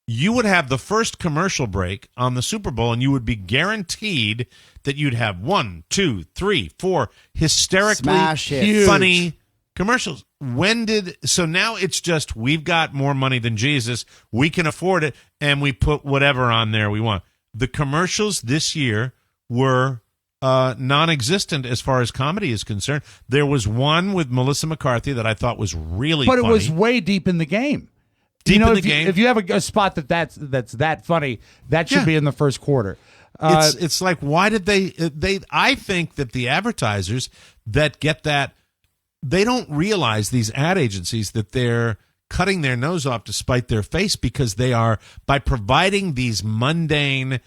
you would have the first commercial break on the Super Bowl, and you would be guaranteed that you'd have 1, 2, 3, 4 hysterically funny commercials. So now it's just, we've got more money than Jesus, we can afford it, and we put whatever on there we want. The commercials this year were non-existent as far as comedy is concerned. There was one with Melissa McCarthy that I thought was really funny. But it was way deep in the game. If you have a spot that's that funny, that should be in the first quarter. It's like, why did they I think that the advertisers that get that, they don't realize, these ad agencies, that they're cutting their nose off to spite their face, because they are, by providing these mundane,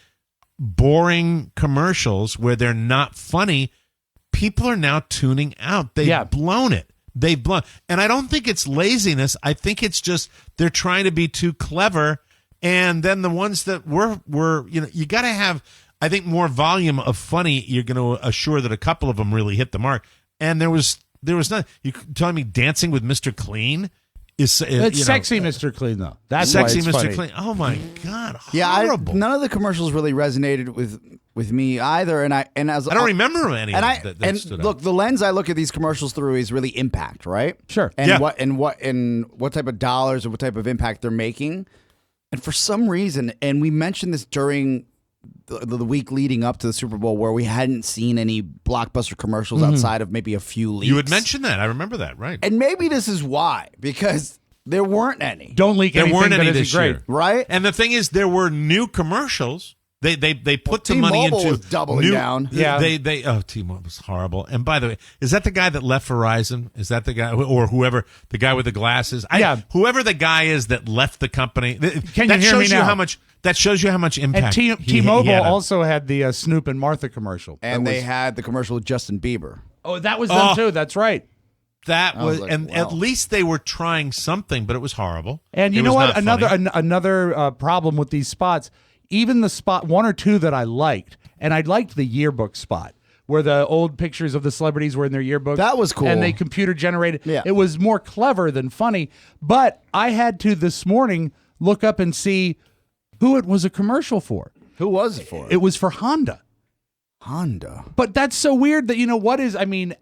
boring commercials where they're not funny, people are now tuning out. They've blown it. And I don't think it's laziness. I think it's just they're trying to be too clever. And then the ones that were you got to have, I think, more volume of funny. You're going to assure that a couple of them really hit the mark. And there was not. You telling me Dancing with Mr. Clean is it's sexy, Mr. Clean, though. That's sexy, why it's Mr. funny. Clean. Oh my God, horrible. None of the commercials really resonated with me either, and I don't remember any. And look, the lens I look at these commercials through is really impact, right? Sure. And what type of dollars or what type of impact they're making, and for some reason, and we mentioned this during the week leading up to the Super Bowl, where we hadn't seen any blockbuster commercials outside of maybe a few leaks. You had mentioned that. I remember that, right? And maybe this is why, because there weren't any. Don't leak anything. There weren't any that this isn't great, year, right? And the thing is, there were new commercials. They put some money T-Mobile into was doubling down. Yeah, T-Mobile was horrible. And by the way, is that the guy that left Verizon? Is that the guy, or whoever, the guy with the glasses? Whoever the guy is that left the company. Can you hear me now? That shows you how much impact. And T-Mobile also had the Snoop and Martha commercial, and they had the commercial with Justin Bieber. Oh, that was them too. That's right. That was, and at least they were trying something, but it was horrible. And you know what? Another problem with these spots. Even the spot, one or two that I liked, and I liked the yearbook spot where the old pictures of the celebrities were in their yearbook. That was cool. And they computer generated. Yeah. It was more clever than funny. But I had to this morning look up and see who it was a commercial for. Who was it for? It was for Honda. Honda. But that's so weird that,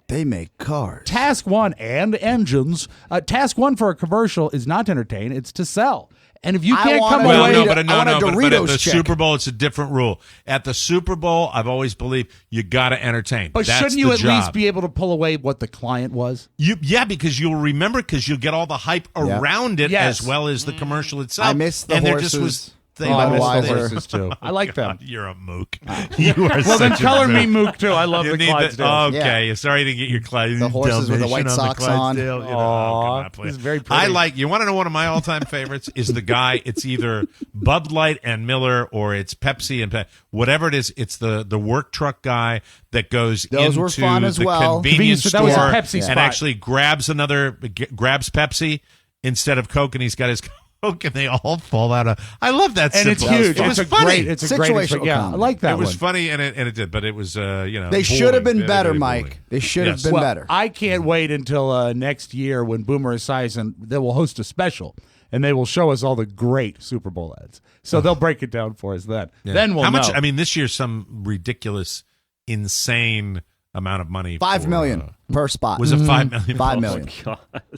they make cars. Task one and engines. Task one for a commercial is not to entertain, it's to sell. And if you can't come away, but at the Super Bowl, it's a different rule. At the Super Bowl, I've always believed you got to entertain. But shouldn't you at least be able to pull away what the client was? Because you'll remember, because you'll get all the hype around it as well as the commercial itself. I missed the horses. I miss the Budweiser. horses too. I like them. You're a mook. You are Well, then such a color mook. me mook too. I love You the need Clydesdales. Okay, sorry to get your Clydesdale. The horses with the white socks on. You know, Aw, come on, he's very pretty. I like. You want to know one of my all-time favorites is the guy. It's either Bud Light and Miller or it's Pepsi and whatever it is. It's the work truck guy that goes Those into were fun as the well. convenience That was a store Pepsi and spot. actually grabs Pepsi instead of Coke, and he's got his Coke, and they all fall out of. I love that. And it's simple. huge. It was It's a funny. great. It's a great. Situational Yeah, I comedy. like that It was one. funny, and it did, but it was They should have been better, Mike. They should have been Well, better. I can't wait until next year when Boomer Esiason, they will host a special and they will show us all the great Super Bowl ads. So they'll break it down for us then. Yeah. Then we'll How much? know. I mean, this year's some ridiculous, insane amount of money. $5 million per spot. Was it $5 million? $5 Oh, million. God.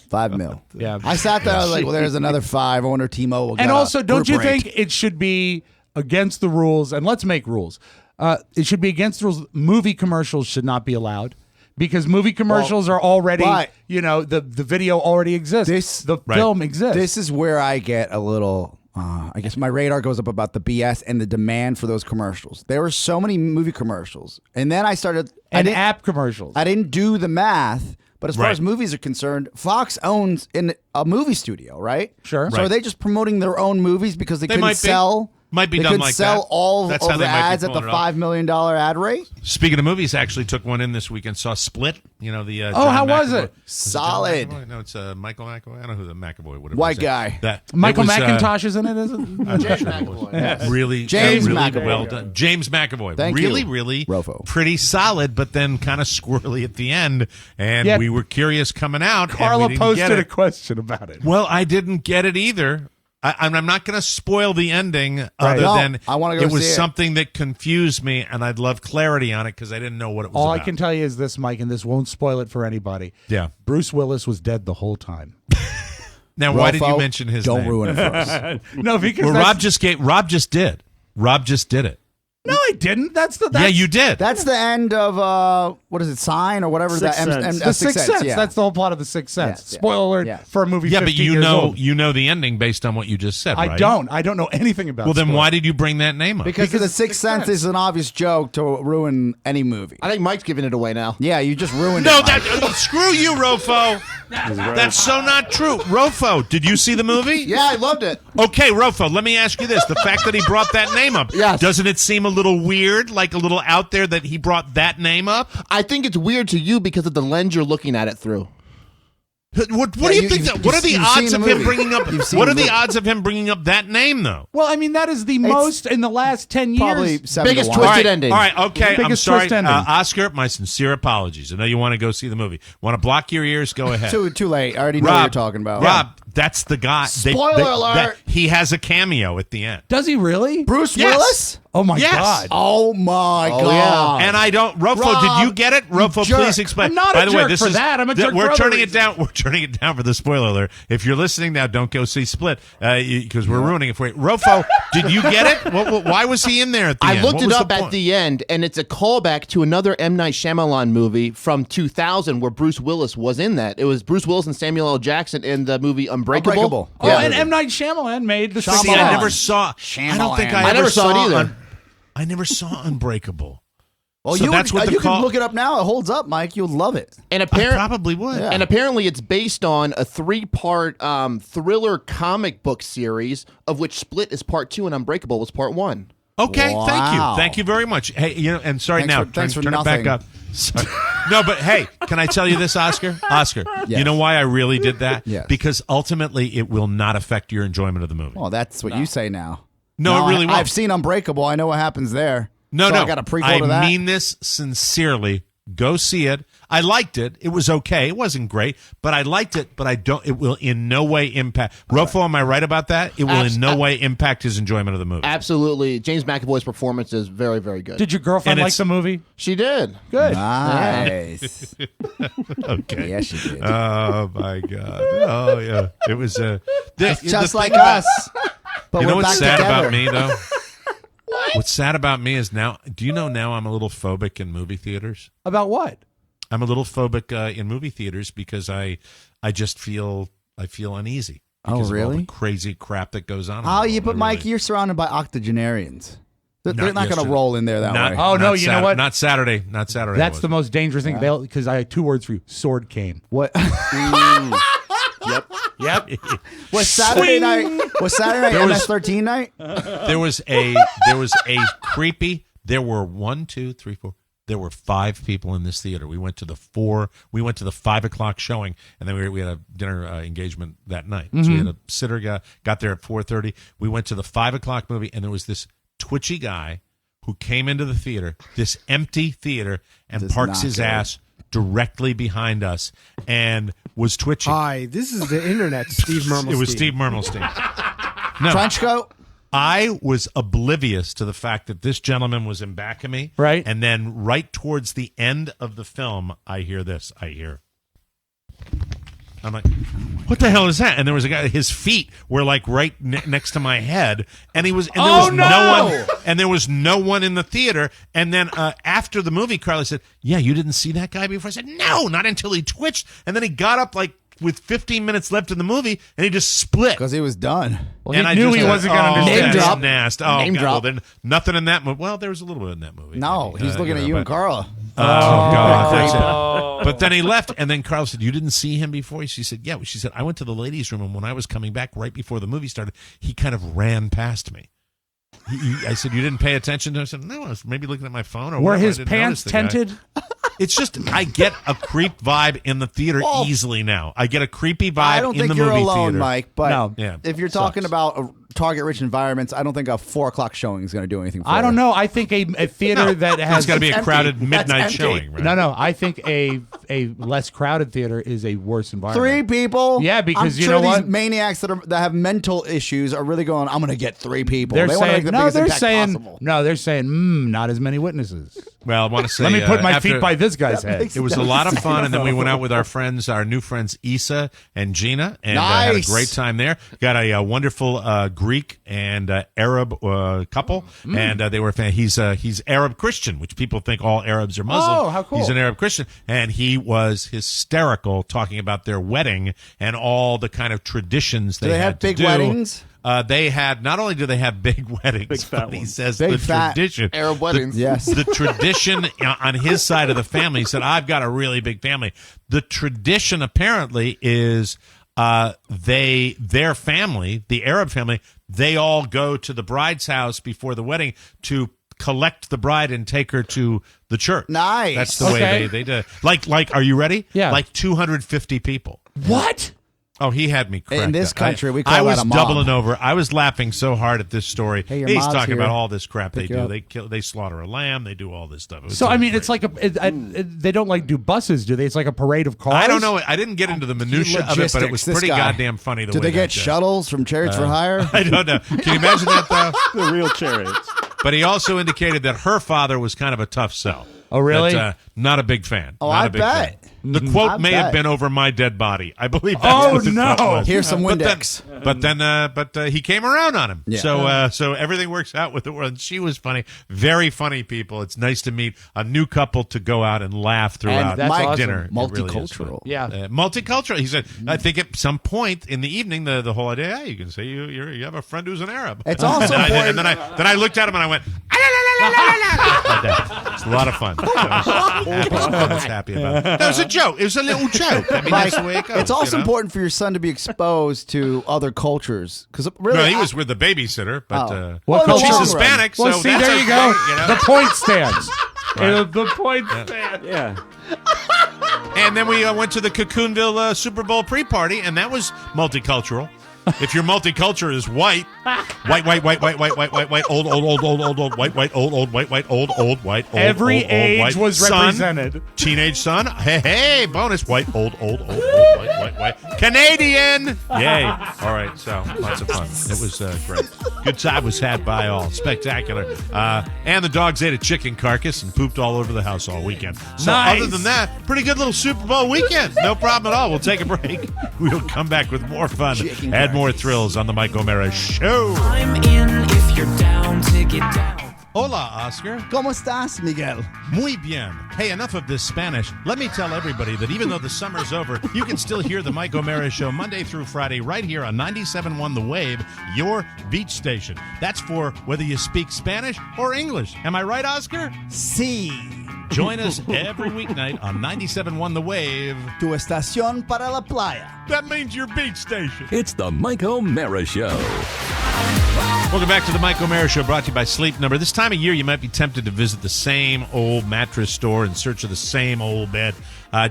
$5 million. Yeah. I sat there. I was like, well, there's another 5. I wonder if Timo will get And a also, don't group you rate. think it should be against the rules? And let's make rules. It should be against the rules. Movie commercials should not be allowed because movie commercials are already, but- the video already exists. The film exists. This is where I get a little. I guess my radar goes up about the BS and the demand for those commercials. There were so many movie commercials, and then I started. and app commercials. I didn't do the math, but as far Right. as movies are concerned, Fox owns a movie studio, right? Sure. So Right. are they just promoting their own movies because they couldn't might be. sell? Might be they done couldn't like sell that. all That's of how the they might be ads at the pulling it off. $5 million ad rate. Speaking of movies, actually took one in this weekend. Saw Split. You know the. Oh, how was McAvoy. it? Solid. It John McAvoy? No, it's Michael McAvoy. I don't know who the McAvoy would have. White guy. Michael it was, McIntosh is in it, isn't it? James McAvoy. Really, James really McAvoy. well done. James McAvoy. Thank really, you, really Rofo. pretty solid, but then kind of squirrely at the end. And Yeah. we were curious coming out. Carla and we didn't get posted a it. question about it. Well, I didn't get it either. I'm not going to spoil the ending other No, than I wanna go it was see it. something that confused me, and I'd love clarity on it because I didn't know what it was All I about. can tell you is this, Mike, and this won't spoil it for anybody. Yeah. Bruce Willis was dead the whole time. Now, why did you Rofo, mention his Don't name? ruin it for us. No, because Well, that's- Rob just did. Rob just did it. No, I didn't. That's Yeah, you did. That's the end of what is it, Sign or whatever Sixth that Sense. the Sixth Sense. Yeah. That's the whole plot of the Sixth Sense. Yes, yeah. Spoiler alert Yeah. for a movie. Yeah, but 15 you years know old. you know the ending based on what you just said, I right? don't. I don't know anything about. Well, then Spoiler. why did you bring that name up? because the Sixth Sense is an obvious joke to ruin any movie. I think Mike's giving it away now. Yeah, you just ruined No, it. Mike. screw you, Rofo. That's so not true. Rofo, did you see the movie? Yeah, I loved it. Okay, Rofo, let me ask you this. The fact that he brought that name up, Yes. doesn't it seem a little weird, like a little out there that he brought that name up? I think it's weird to you because of the lens you're looking at it through. What do you think? What are the you've odds seen of the him movie. bringing up? You've seen What are the the movie. odds of him bringing up that name, though? Well, I mean, that is the most in the last 10 Probably years. 7 Biggest to 1. twisted ending. All right, okay. I'm Biggest sorry, twist ending. Oscar. My sincere apologies. I know you want to go see the movie. Want to block your ears? Go ahead. Too late. I already know what you're talking about. Rob, that's the guy. Spoiler alert. He has a cameo at the end. Does he really? Bruce Yes. Willis? Oh my Yes. God! Oh my God. And I don't. Rofo, Rob, did you get it? Rofo, jerk. please explain. I'm not By a the way, jerk this for is that. I'm a jerk we're for other turning it reasons. down. We're turning it down for the spoiler alert. If you're listening now, don't go see Split because we're ruining it for you. Rofo, did you get it? Why was he in there at the end? I looked What it was up the at point? the end, and it's a callback to another M. Night Shyamalan movie from 2000 where Bruce Willis was in that. It was Bruce Willis and Samuel L. Jackson in the movie Unbreakable. Oh, and M. Night Shyamalan made the See, Sixth I Sense. never saw. I don't think I never saw it either. I never saw Unbreakable. Well, So that's what the you call- can look it up now. It holds up, Mike. You'll love it. And I probably would. Yeah. And apparently it's based on a 3-part thriller comic book series, of which Split is part 2 and Unbreakable was part 1. Okay, Wow. thank you very much. Hey, and sorry Thanks now, for- thanks turn for it back nothing. up. Sorry. No, but hey, can I tell you this, Oscar? Oscar, Yes. you know why I really did that? Yes. Because ultimately it will not affect your enjoyment of the movie. Well, that's what you say now. No, it really won't. I've seen Unbreakable. I know what happens there. No, So no. I got a prequel to that. I mean this sincerely. Go see it. I liked it. It was okay. It wasn't great, but I liked it. But it will in no way impact. Rofo, am I right about that? It will in no way impact his enjoyment of the movie. Absolutely. James McAvoy's performance is very, very good. Did your girlfriend And like it's- the movie? She did. Good. Nice. Okay. Yes, she did. Oh my God. Oh yeah. It was Just like us. But You know we're what's back sad together. about me though? What's sad about me is now. Do you know now I'm a little phobic in movie theaters? About what? I'm a little phobic in movie theaters because I just feel uneasy. because of all really? the crazy crap that goes on. Oh, yeah, but Mike, you're surrounded by octogenarians. They're not going to yesterday. roll in there that way. Oh, no, you know what? Not Saturday. Not Saturday. That's the most dangerous thing. Because I had 2 words for you. Sword cane. What? Yep. Was Saturday night MS-13 night? There was a creepy. There were 1, 2, 3, 4. There were 5 people in this theater. We went to the 5 o'clock showing, and then we had a dinner engagement that night. So we had a sitter got there at 4:30. We went to the 5 o'clock movie, and there was this twitchy guy who came into the theater, this empty theater, and parks his ass directly behind us and was twitching. Hi, this is the internet, Steve Mermelstein. It was Steve Mermelstein. No. Trench coat? I was oblivious to the fact that this gentleman was in back of me. Right. And then right towards the end of the film, I hear this. I'm like, what the hell is that? And there was a guy, his feet were like right next to my head, and there was no one in the theater. And then after the movie, Carly said, "Yeah, you didn't see that guy before?" I said, "No, not until he twitched." And then he got up like with 15 minutes left in the movie, and he just split because he was done. Well, he knew he wasn't going to understand. Name drop. Nasty. Oh, Name God. drop. Well, then nothing in that movie. Well, there was a little bit in that movie. No, maybe. he's looking at you and Carla. Oh, God. That's it. But then he left, and then Carl said, "You didn't see him before?" She said, "Yeah." She said, "I went to the ladies' room, and when I was coming back right before the movie started, he kind of ran past me." I said, "You didn't pay attention to him?" I said, "No, I was maybe looking at my phone." Or Were whatever. his pants tented? It's just, I get a creep vibe in the theater easily now. I get a creepy vibe I don't in think the you're movie alone, theater. Mike, but Yeah, if you're talking about target-rich environments, I don't think a 4 o'clock showing is going to do anything for you. I don't know. I think a theater that has... It's got to be a crowded midnight empty. showing, right? No. I think a less crowded theater is a worse environment. 3 people? Yeah, because I'm you sure know what? these maniacs that have mental issues are really going, I'm going to get 3 people. They're they want to make saying, the biggest impact possible. they're saying, not as many witnesses. Well, I want to say... Let me put my feet by this guy's head. It was a lot of fun, and then we went out with our new friends Issa and Gina, and had a great time there. Got a wonderful Greek and Arab couple, and they were he's Arab Christian, which people think all Arabs are Muslim. Oh, how cool. He's an Arab Christian, and he was hysterical talking about their wedding and all the kind of traditions they have big weddings? They had, not only do they have big weddings, but he says big, the fat tradition. Arab weddings. Yes. The tradition on his side of the family, he said, "I've got a really big family." The tradition apparently is their family, the Arab family, they all go to the bride's house before the wedding to collect the bride and take her to the church. Nice. That's the way they do. Like, are you ready? Yeah. Like 250 people. What? Oh, he had me cracked In this up. country, we call I that was a mob. doubling over. I was laughing so hard at this story. Hey, your He's mob's talking here. about all this crap Pick they you do. up. They slaughter a lamb. They do all this stuff. So, I mean, it's like they don't like do buses, do they? It's like a parade of cars? I don't know. I didn't get into the minutia of it, but it was This pretty guy. goddamn funny. Do they get shuttles from Chariots for Hire? I don't know. Can you imagine that, though? The real chariots. But he also indicated that her father was kind of a tough sell. Oh, really? That, not a big fan. Oh, not I a big bet. Fan. The quote I may bet. have been "over my dead body." I believe that's Oh, what the no. quote was. Here's some But Windex. then he came around on him. Yeah. So everything works out with the world. She was funny. Very funny people. It's nice to meet a new couple to go out and laugh throughout that's awesome. dinner. It really is Multicultural. fun. Yeah. Multicultural. He said, I think at some point in the evening, the whole idea, you can say you have a friend who's an Arab. It's also and then I looked at him and I went, it's a lot of fun. I was happy about it. That was a joke. It was a little joke. I mean, that's the way it goes. It's also you know? important for your son to be exposed to other cultures. Because really, No, he was with the babysitter, but What Well, culture? she's long Hispanic, Well, so see, that's there you okay, go. you know? The point stands. Right. The point stands. Yeah. And then we went to the Cocoonville Super Bowl pre-party, and that was multicultural. If your multicultural is white, white, old, white. Every age was represented. Teenage son, hey, bonus, white, old, white. Canadian! Yay. All right, so lots of fun. It was great. Good time was had by all. Spectacular. And the dogs ate a chicken carcass and pooped all over the house all weekend. So Nice. other than that, pretty good little Super Bowl weekend. No problem at all. We'll take a break. We'll come back with more fun. Add more thrills on the Mike O'Mara Show. I'm in if you're down to get down. Hola, Oscar. ¿Cómo estás, Miguel? Muy bien. Hey, enough of this Spanish. Let me tell everybody that even though the summer's over, you can still hear the Mike O'Mara Show Monday through Friday right here on 97.1 The Wave, your beach station. That's for whether you speak Spanish or English. Am I right, Oscar? Sí. Join us every weeknight on 97.1 The Wave. Tu estación para la playa. That means your beach station. It's the Mike O'Mara Show. Welcome back to the Mike O'Mara Show, brought to you by Sleep Number. This time of year, you might be tempted to visit the same old mattress store in search of the same old bed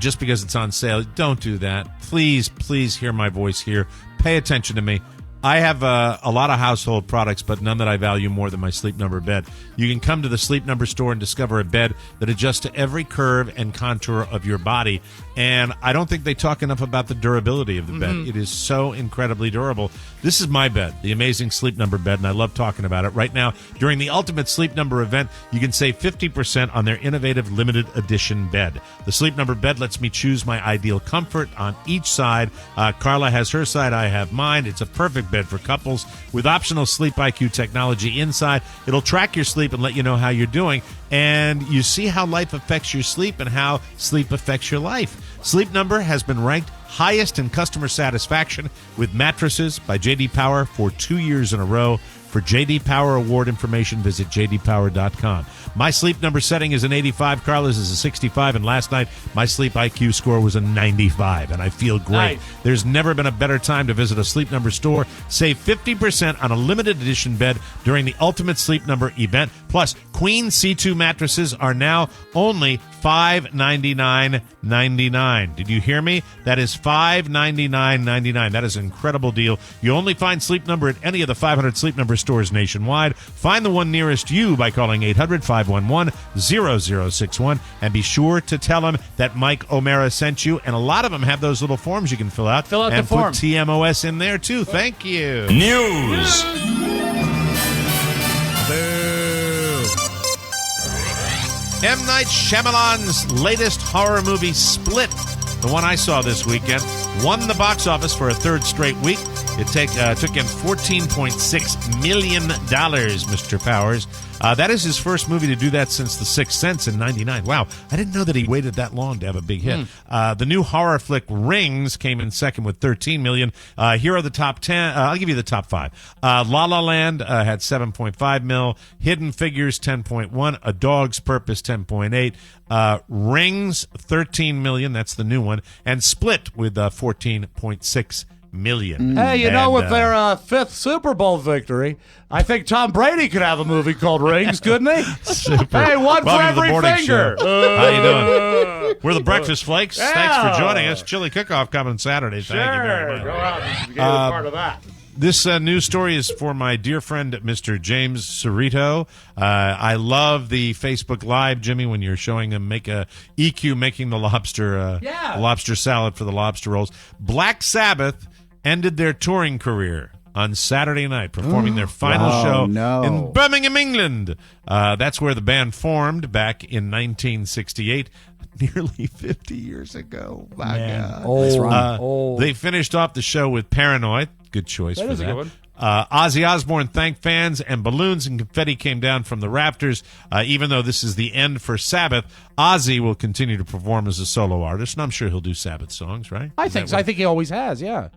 just because it's on sale. Don't do that. Please, please hear my voice here. Pay attention to me. I have a lot of household products, but none that I value more than my Sleep Number bed. You can come to the Sleep Number store and discover a bed that adjusts to every curve and contour of your body. And I don't think they talk enough about the durability of the bed. It is so incredibly durable. This is my bed, the amazing Sleep Number bed, and I love talking about it. Right now, during the Ultimate Sleep Number event, you can save 50% on their innovative limited edition bed. The Sleep Number bed lets me choose my ideal comfort on each side. Carla has her side, I have mine. It's a perfect bed for couples with optional Sleep IQ technology inside. It'll track your sleep and let you know how you're doing. And you see how life affects your sleep and how sleep affects your life. Sleep Number has been ranked highest in customer satisfaction with mattresses by J.D. Power for 2 years in a row. For J.D. Power award information, visit jdpower.com. My Sleep Number setting is an 85. Carla's is a 65. And last night, my Sleep IQ score was a 95. And I feel great. Nice. There's never been a better time to visit a Sleep Number store. Save 50% on a limited edition bed during the Ultimate Sleep Number event. Plus, Queen C2 mattresses are now only $599.99. Did you hear me? That is $599.99. That is an incredible deal. You only find Sleep Number at any of the 500 Sleep Number stores nationwide. Find the one nearest you by calling 800-511-0061 and be sure to tell them that Mike O'Mara sent you. And a lot of them have those little forms you can fill out. Fill out and the form. put TMOS in there too. Thank you. News. M. Night Shyamalan's latest horror movie, Split, the one I saw this weekend, won the box office for a third straight week. It took in $14.6 million, Mr. Powers. That is his first movie to do that since The Sixth Sense in '99. Wow, I didn't know that he waited that long to have a big hit. The new horror flick Rings came in second with $13 million. Here are the top 10. I'll give you the top 5. La La Land had $7.5 million. Hidden Figures, $10.1. A Dog's Purpose, $10.8. Rings, $13 million. That's the new one. And Split with $14.6 million. Hey, you know, with their fifth Super Bowl victory, I think Tom Brady could have a movie called Rings, couldn't he? Super. Hey, one Welcome for to the every morning finger. show. How you doing? We're the Breakfast Flakes. Yeah. Thanks for joining us. Chili Cook-Off coming Saturday. Thank you very much. Go out and get part of that. This news story is for my dear friend, Mr. James Cerrito. I love the Facebook Live, Jimmy, when you're showing them make a EQ making the lobster salad for the lobster rolls. Black Sabbath ended their touring career on Saturday night, performing their final show in Birmingham, England. That's where the band formed back in 1968. Nearly 50 years ago. My God. Old. They finished off the show with Paranoid. Good choice for That is a that. good one. Ozzy Osbourne thanked fans, and balloons and confetti came down from the rafters. Even though this is the end for Sabbath, Ozzy will continue to perform as a solo artist, and I'm sure he'll do Sabbath songs, right? I think so. I think he always has, yeah.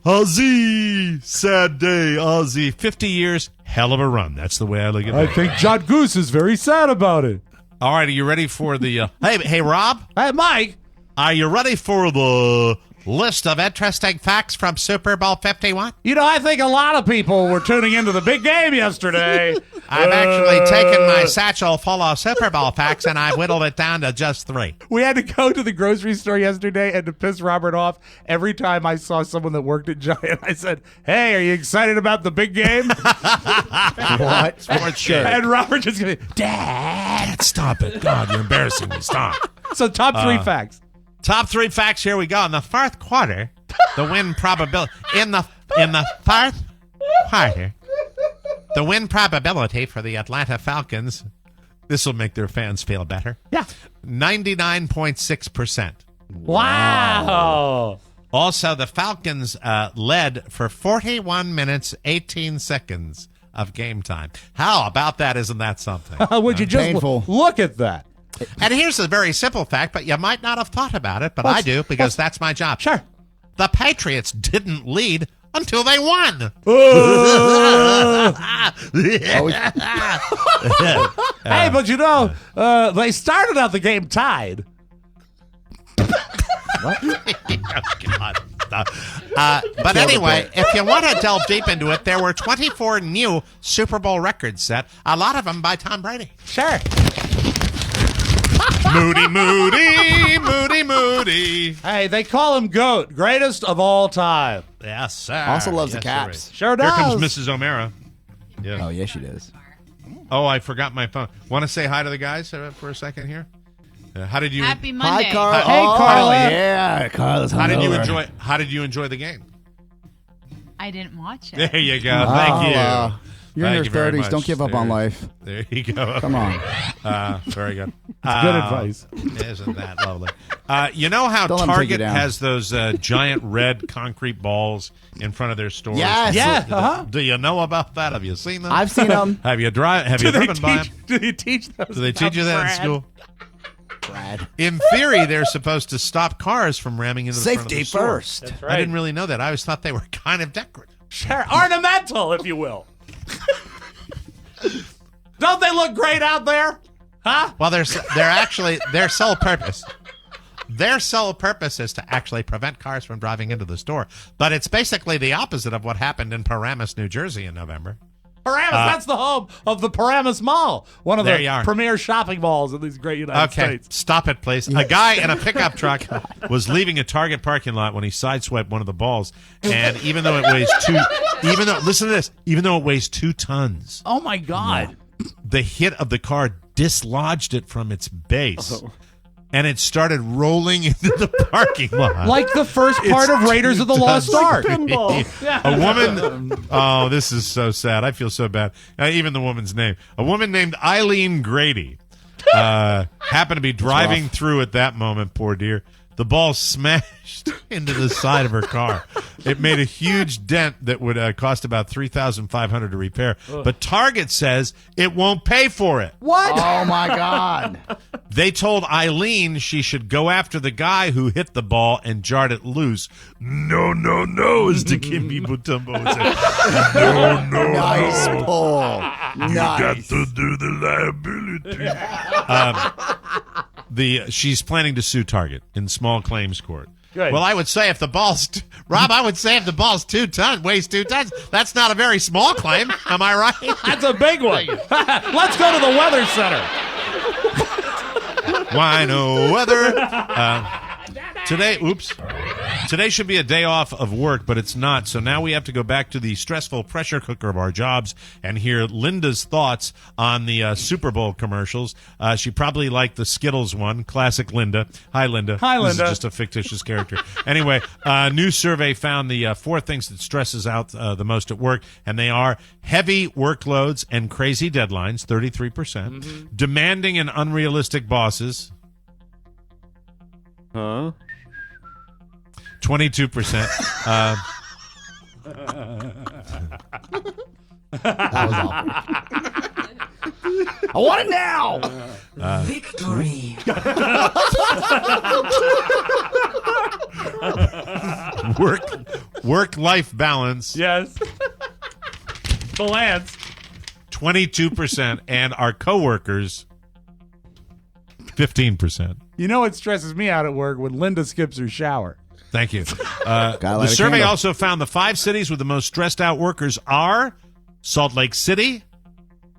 Ozzy, sad day, Ozzy. 50 years, hell of a run. That's the way I look at it. I think John Goose is very sad about it. All right, are you ready for the... Hey, Rob? Hey, Mike. Are you ready for the list of interesting facts from Super Bowl 51? You know, I think a lot of people were tuning into the big game yesterday. I've actually taken my satchel full of Super Bowl facts and I've whittled it down to just 3. We had to go to the grocery store yesterday, and to piss Robert off, every time I saw someone that worked at Giant, I said, hey, are you excited about the big game? What? Sports shirt. And Robert just goes, Dad, stop it. God, you're embarrassing me. Stop. So top 3 facts. Top 3 facts. Here we go. In the fourth quarter, the win probability in the fourth quarter, the win probability for the Atlanta Falcons. This will make their fans feel better. Yeah, 99.6%. Wow. Also, the Falcons led for 41 minutes 18 seconds of game time. How about that? Isn't that something? Would you just look at that? And here's a very simple fact, but you might not have thought about it, but I do because that's my job. Sure. The Patriots didn't lead until they won. Hey, but you know, they started out the game tied. What? Oh, God. But anyway, if you want to delve deep into it, there were 24 new Super Bowl records set, a lot of them by Tom Brady. Sure. Moody. Hey, they call him GOAT, greatest of all time. Yes, sir. Also loves the Yes, Caps. Sure does. Here comes Mrs. O'Mara. Yeah. Oh, yes, she does. Oh, I forgot my phone. Want to say hi to the guys for a second here? How did you? Happy Monday. Hi, Carla. Hey, Carla. Yeah, Carla's How did you hungover. enjoy the game? I didn't watch it. There you go. Thank you. You're in Thank your you very 30s. much. Don't give up on life. There you go. Come on. Very good. It's good advice. Isn't that lovely? You know how Don't let 'em take you Target down. has those giant red concrete balls in front of their stores? Yes. Yeah. Do you know about that? Have you seen them? I've seen them. Have you driven by them? Do they teach those? Do they teach you that in school? Brad. In theory, they're supposed to stop cars from ramming into the front of Safety the store. first. That's I right. didn't really know that. I always thought they were kind of decorative. Sure. Ornamental, if you will. Don't they look great out there? Huh? Well, they're actually their sole purpose. Their sole purpose is to actually prevent cars from driving into the store. But it's basically the opposite of what happened in Paramus, New Jersey in November. Paramus, that's the home of the Paramus Mall, one of There the you are. premier shopping malls in these great United Okay, States. stop it, please. A guy in a pickup truck Was leaving a Target parking lot when he sideswiped one of the balls, and even though it weighs even though it weighs 2 tons, Oh, my God. the hit of the car dislodged it from its base, and it started rolling into the parking lot. Like the first part of Raiders of the Lost Ark. A woman. Oh, this is so sad. I feel so bad. Even the woman's name. A woman named Eileen Grady happened to be driving through at that moment. Poor dear. The ball smashed into the side of her car. It made a huge dent that would cost about $3,500 to repair. But Target says it won't pay for it. What? Oh, my God. They told Eileen she should go after the guy who hit the ball and jarred it loose. No, as the Kimby Butumbo would say. No. Nice pull. You got to do the liability. She's planning to sue Target in small claims court. Good. Well, I would say if the ball's Rob, I would say if the ball's 2 tons, weighs 2 tons, that's not a very small claim. Am I right? That's a big one. Let's go to the Weather Center. Wino weather. Today should be a day off of work, but it's not. So now we have to go back to the stressful pressure cooker of our jobs and hear Linda's thoughts on the Super Bowl commercials. She probably liked the Skittles one. Classic Linda. Hi, Linda. Hi, This Linda. is just a fictitious character. Anyway, a new survey found the 4 things that stresses out the most at work, and they are heavy workloads and crazy deadlines, 33%, demanding and unrealistic bosses, Huh? 22%. That was awful. I want it now. Victory. Work-life balance, Yes. Balance. 22%, and our coworkers, 15%. You know what stresses me out at work? When Linda skips her shower. Thank you. light The a survey candle. also found the 5 cities with the most stressed out workers are Salt Lake City,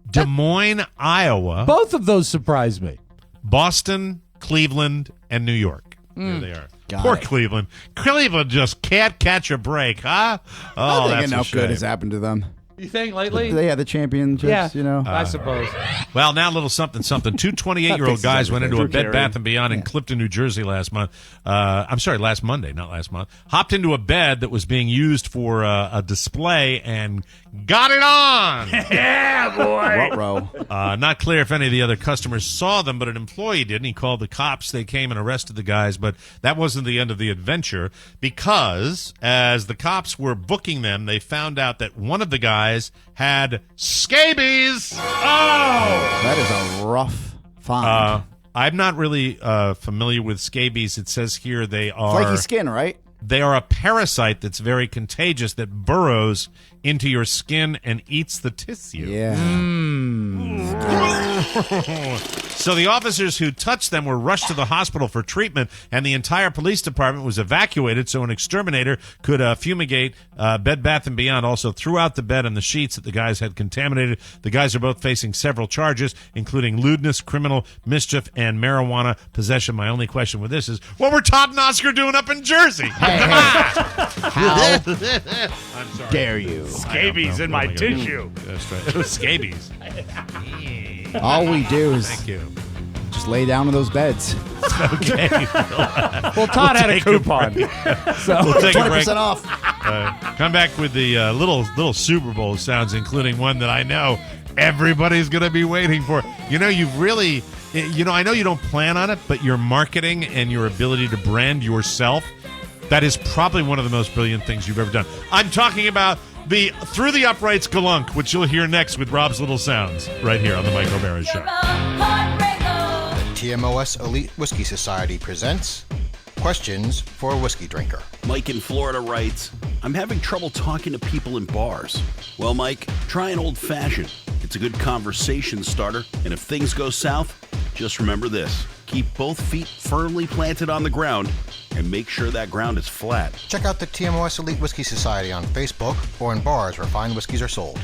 Des Moines, Iowa, Both of those surprise me. Boston, Cleveland, and New York. There they are. Got Poor it. Cleveland. Cleveland just can't catch a break, huh? Oh, I think that's a enough good shame. has happened to them. You think lately? They had the championships, Yeah, you know. I suppose. Well, now a little something. 2 28-year-old fixes guys went into a everything. Bed Bath & Beyond in Clifton, New Jersey last month. Last Monday, not last month. Hopped into a bed that was being used for a display and got it on. Yeah, boy. Ruh-roh. Not clear if any of the other customers saw them, but an employee did, and he called the cops. They came and arrested the guys, but that wasn't the end of the adventure because as the cops were booking them, they found out that one of the guys guys had scabies. Oh! That is a rough find. I'm not really familiar with scabies. It says here they are... Flaky skin, right? They are a parasite that's very contagious that burrows into your skin and eats the tissue. Yeah. So the officers who touched them were rushed to the hospital for treatment, and the entire police department was evacuated so an exterminator could fumigate Bed Bath & Beyond. Also threw out the bed and the sheets that the guys had contaminated. The guys are both facing several charges, including lewdness, criminal mischief, and marijuana possession. My only question with this is, what were Todd and Oscar doing up in Jersey? How I'm sorry. dare you? Scabies in my tissue. That's right. It was scabies. All we do is Thank you. just lay down in those beds. Okay. Well, Todd had a coupon. So We'll take a break. 20% off. Come back with the little Super Bowl sounds, including one that I know everybody's going to be waiting for. You know, you've really, I know you don't plan on it, but your marketing and your ability to brand yourself, that is probably one of the most brilliant things you've ever done. I'm talking about the Through the Uprights Galunk, which you'll hear next with Rob's Little Sounds right here on the Mike O'Mara Show. The TMOS Elite Whiskey Society presents Questions for a Whiskey Drinker. Mike in Florida writes, I'm having trouble talking to people in bars. Well, Mike, try an old-fashioned. It's a good conversation starter, and if things go south, just remember this. Keep both feet firmly planted on the ground and make sure that ground is flat. Check out the TMOS Elite Whiskey Society on Facebook or in bars where fine whiskeys are sold.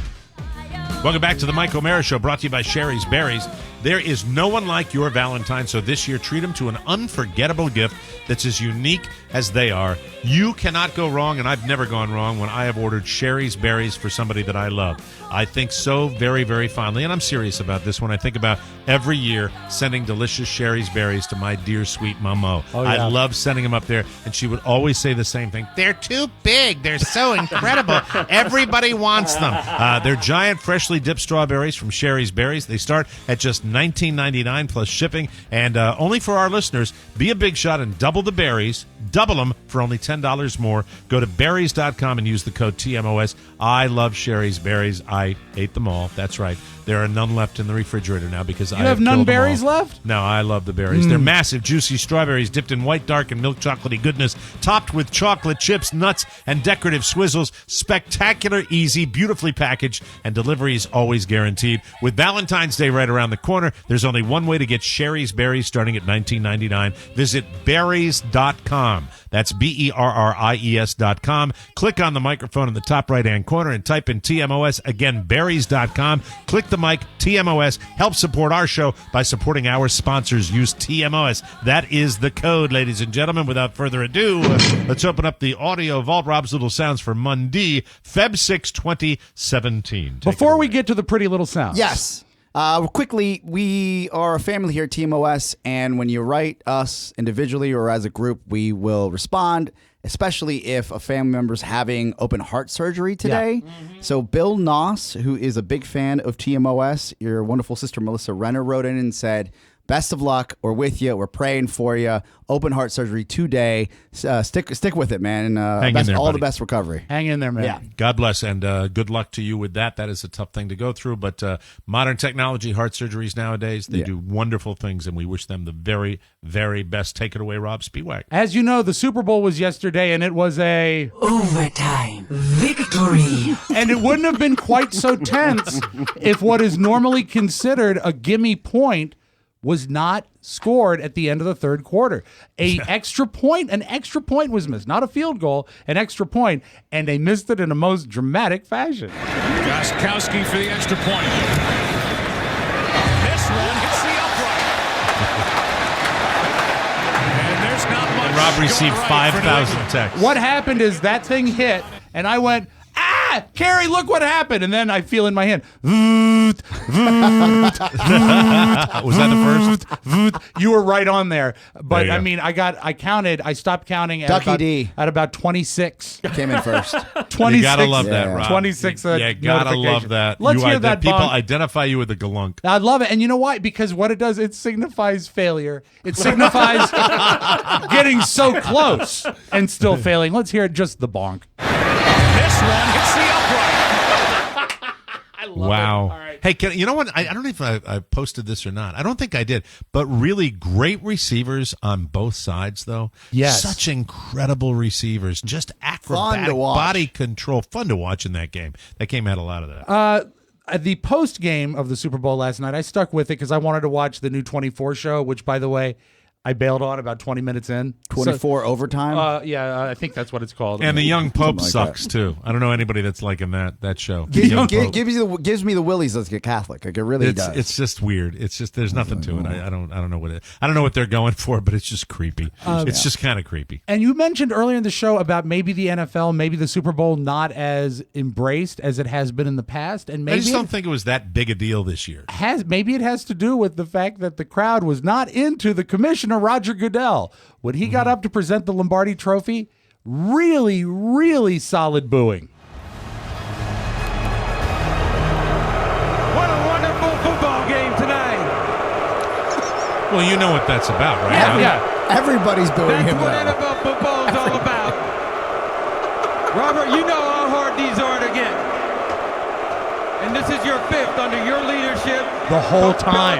Welcome back to the Mike O'Mara Show, brought to you by Sherry's Berries. There is no one like your Valentine, so this year treat them to an unforgettable gift that's as unique as they are. You cannot go wrong, and I've never gone wrong when I have ordered Sherry's Berries for somebody that I love. I think so very, very fondly, and I'm serious about this when I think about every year sending delicious Sherry's Berries to my dear, sweet Momo. Oh, yeah. I love sending them up there, and she would always say the same thing. They're too big. They're so incredible. Everybody wants them. They're giant, freshly dipped strawberries from Sherry's Berries. They start at just $19.99 plus shipping, and only for our listeners, be a big shot and double the berries. Double them for only $10 more. Go to berries.com and use the code TMOS. I love Sherry's Berries. I ate them all. That's right. There are none left in the refrigerator now because I have none killed them berries all. left? No, I love the berries. They're massive, juicy strawberries dipped in white, dark, and milk chocolatey goodness, topped with chocolate chips, nuts, and decorative swizzles. Spectacular, easy, beautifully packaged, and delivery is always guaranteed. With Valentine's Day right around the corner, there's only one way to get Sherry's Berries starting at $19.99. Visit berries.com. That's BERRIES.com. Click on the microphone in the top right-hand corner and type in TMOS. Again, berries.com. Click the mic, TMOS. Help support our show by supporting our sponsors. Use TMOS. That is the code, ladies and gentlemen. Without further ado, let's open up the audio vault. Rob's Little Sounds for Monday, Feb 6, 2017. Before we get to the pretty little sounds. Yes. Quickly, we are a family here at TMOS, and when you write us individually or as a group, we will respond, especially if a family member's having open heart surgery today. Yeah. So Bill Noss, who is a big fan of TMOS, your wonderful sister Melissa Renner wrote in and said, best of luck. We're with you. We're praying for you. Open heart surgery today. Stick with it, man. And all the best recovery. Hang in there, man. Yeah. God bless, and good luck to you with that. That is a tough thing to go through, but modern technology, heart surgeries nowadays, they do wonderful things, and we wish them the very, very best. Take it away, Rob SPEWAK. As you know, the Super Bowl was yesterday, and it was a... overtime victory. And it wouldn't have been quite so tense if what is normally considered a gimme point was not scored at the end of the third quarter. An extra point was missed. Not a field goal, an extra point, and they missed it in a most dramatic fashion. Gostkowski for the extra point. This one hits the upright. And there's not much. And Rob received 5,000 texts. What happened is that thing hit, and I went, Carrie, look what happened. And then I feel in my hand, was that the first? You were right on there. But there I mean, I stopped counting at about 26. Came in first. 26. You gotta love that, Rob. 26. You gotta love that. Let's hear that, people bonk. identify you with the galunk. I love it. And you know why? Because what it does, it signifies failure. It signifies getting so close and still failing. Let's hear it, just the bonk. This one hits the upright. Wow. All right. Hey, you know what? I don't know if I posted this or not. I don't think I did. But really great receivers on both sides, though. Yes. Such incredible receivers. Just acrobatic body control. Fun to watch in that game. That game had a lot of that. The post game of the Super Bowl last night, I stuck with it because I wanted to watch the new 24 show, which, by the way, I bailed on about 20 minutes in. 24 overtime? Yeah, I think that's what it's called. And the young Pope like sucks, that. too. I don't know anybody that's liking that show. Gives me the willies. Let's get Catholic. Like it really does. It's just weird. It's just there's nothing to it. I don't know what it. I don't know what they're going for, but it's just creepy. It's just kind of creepy. And you mentioned earlier in the show about maybe the NFL, maybe the Super Bowl not as embraced as it has been in the past, and maybe I just don't think it was that big a deal this year. Maybe it has to do with the fact that the crowd was not into the commissioner Roger Goodell. When he got up to present the Lombardi Trophy, really, really solid booing. What a wonderful football game tonight. Well, you know what that's about, right? Yeah. Everybody's booing him. That's what NFL football is all about. Robert, you know how hard these are to get. And this is your fifth under your leadership. The whole time.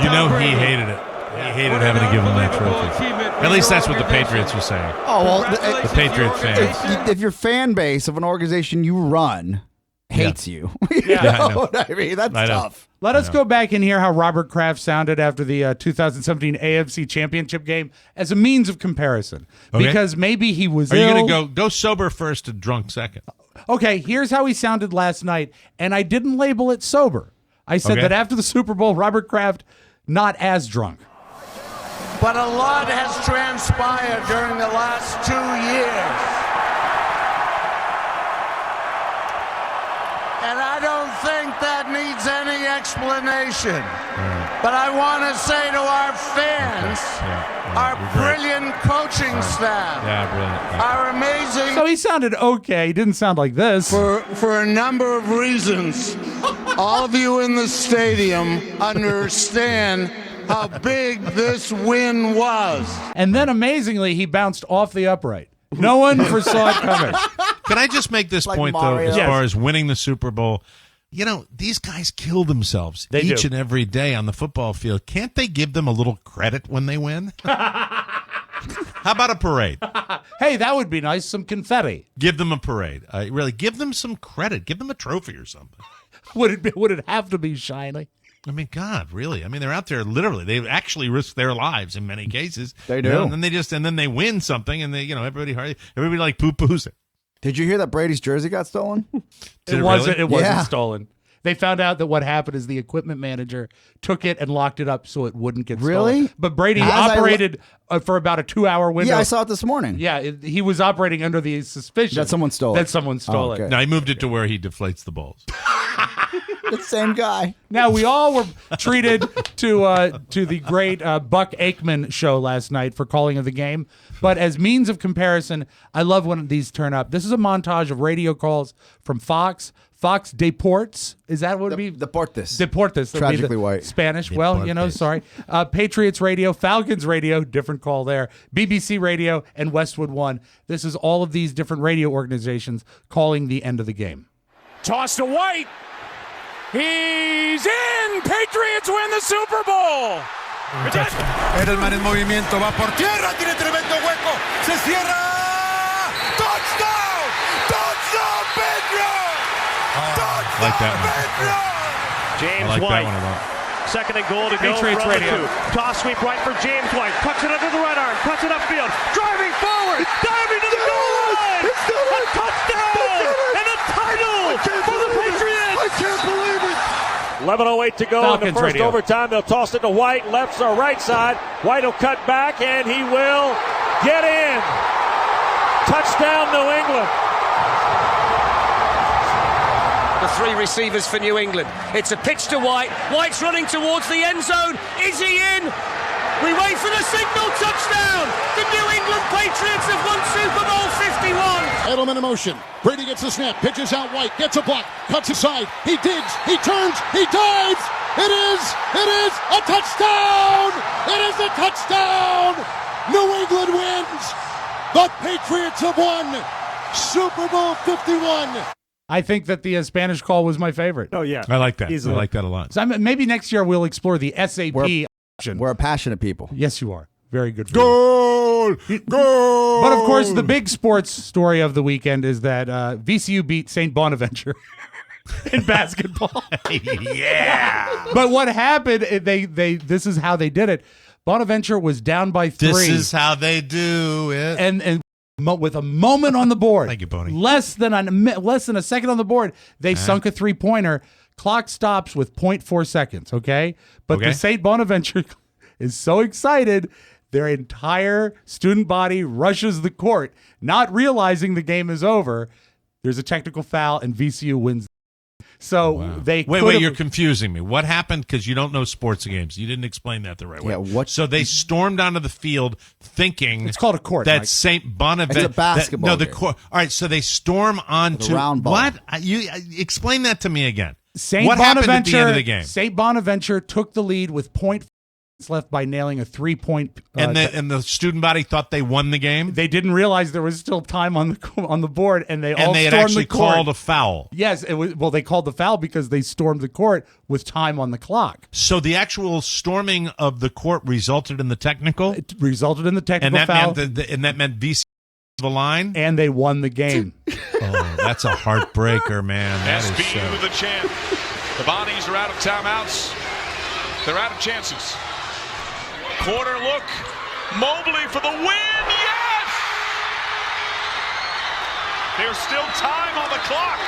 You know he hated it. He hated having to give him that trophy. At least that's what the Patriots were saying. Oh, well, the Patriot fans. If your fan base of an organization you run hates you, Yeah. you know what I mean? That's tough. Let us go back and hear how Robert Kraft sounded after the 2017 AFC Championship game as a means of comparison. Okay. Because maybe he was Are you ill. going to go sober first and drunk second? Okay, here's how he sounded last night, and I didn't label it sober. I said that after the Super Bowl, Robert Kraft, not as drunk. But a lot has transpired during the last 2 years. And I don't think that needs any explanation. But I want to say to our fans, our brilliant coaching staff, our amazing... So he sounded okay. He didn't sound like this. For a number of reasons, all of you in the stadium understand how big this win was. And then amazingly, he bounced off the upright. No one foresaw it coming. Can I just make this point, Mario. though, as far as winning the Super Bowl? You know, these guys kill themselves each and every day on the football field. Can't they give them a little credit when they win? How about a parade? Hey, that would be nice. Some confetti. Give them a parade. Really, give them some credit. Give them a trophy or something. Would it have to be shiny? I mean, God, really? I mean, they're out there literally. They actually risk their lives in many cases. They do. You know, and then they win something, and everybody like poo-poos it. Did you hear that Brady's jersey got stolen? It wasn't stolen. They found out that what happened is the equipment manager took it and locked it up so it wouldn't get stolen. Really? But Brady operated for about a 2-hour window. Yeah, I saw it this morning. Yeah, he was operating under the suspicion that someone stole it. Now, he moved it to where he deflates the balls. The same guy. Now, we all were treated to the great Buck Aikman show last night for calling of the game. But as means of comparison, I love when these turn up. This is a montage of radio calls from Fox Deportes. Is that what it would be? Deportes. Tragically white. Spanish. Well, sorry. Patriots Radio, Falcons Radio, different call there. BBC Radio, and Westwood One. This is all of these different radio organizations calling the end of the game. Toss to White. He's in. Patriots win the Super Bowl. Edelman en movimiento, va por tierra, tiene tremendo hueco, se cierra. Touchdown! Touchdown, Patriots! I like that one. James I like White. that one a lot. Second and goal to go Patriots from Radio. the 2. Toss sweep right for James White. Tucks it under the right arm. Cuts it upfield. Driving forward. Diving to the goal line. A touchdown. And a title for the Patriots. I can't believe it. 11:08 to go in the first overtime. They'll toss it to White. Left or right side. White will cut back, and he will get in. Touchdown, New England. The 3 receivers for New England. It's a pitch to White. White's running towards the end zone. Is he in? We wait for the signal. Touchdown. The New England Patriots have won Super Bowl 51. Edelman in motion. Brady gets the snap. Pitches out White. Gets a block. Cuts aside. He digs. He turns. He dives. It is a touchdown. It is a touchdown. New England wins. The Patriots have won Super Bowl 51. I think that the Spanish call was my favorite. Oh, yeah. I like that. Easily. I like that a lot. So maybe next year we'll explore the SAP option. We're a passionate people. Yes, you are. Very good. Goal! Goal! But of course, the big sports story of the weekend is that VCU beat St. Bonaventure in basketball. Yeah. But what happened? This is how they did it. Bonaventure was down by 3. This is how they do it. And with a moment on the board, Thank you, Boney. less than a second on the board, they sunk a 3-pointer. Clock stops with 0.4 seconds. Okay, but the St. Bonaventure is so excited. Their entire student body rushes the court, not realizing the game is over. There's a technical foul, and VCU wins. So they wait, you're confusing me. What happened? Because you don't know sports games. You didn't explain that the right way. So they stormed onto the field thinking it's called a court. That Mike. St. Bonaventure. It's a basketball the game. court. All right, so they storm onto round ball. what? You explain that to me again. What happened at the end of the game? St. Bonaventure took the lead with 0.4 left by nailing a 3-point. And the student body thought they won the game. They didn't realize there was still time on the board, and they had stormed actually the court. called a foul. Yes, it was. Well, they called the foul because they stormed the court with time on the clock. So the actual storming of the court resulted in the technical. It resulted in the technical foul, and that meant VC the line, and they won the game. Oh, that's a heartbreaker, man. That is SPU the champ. The Bonnies are out of timeouts. They're out of chances. Corner look. Mobley for the win. Yes! There's still time on the clock.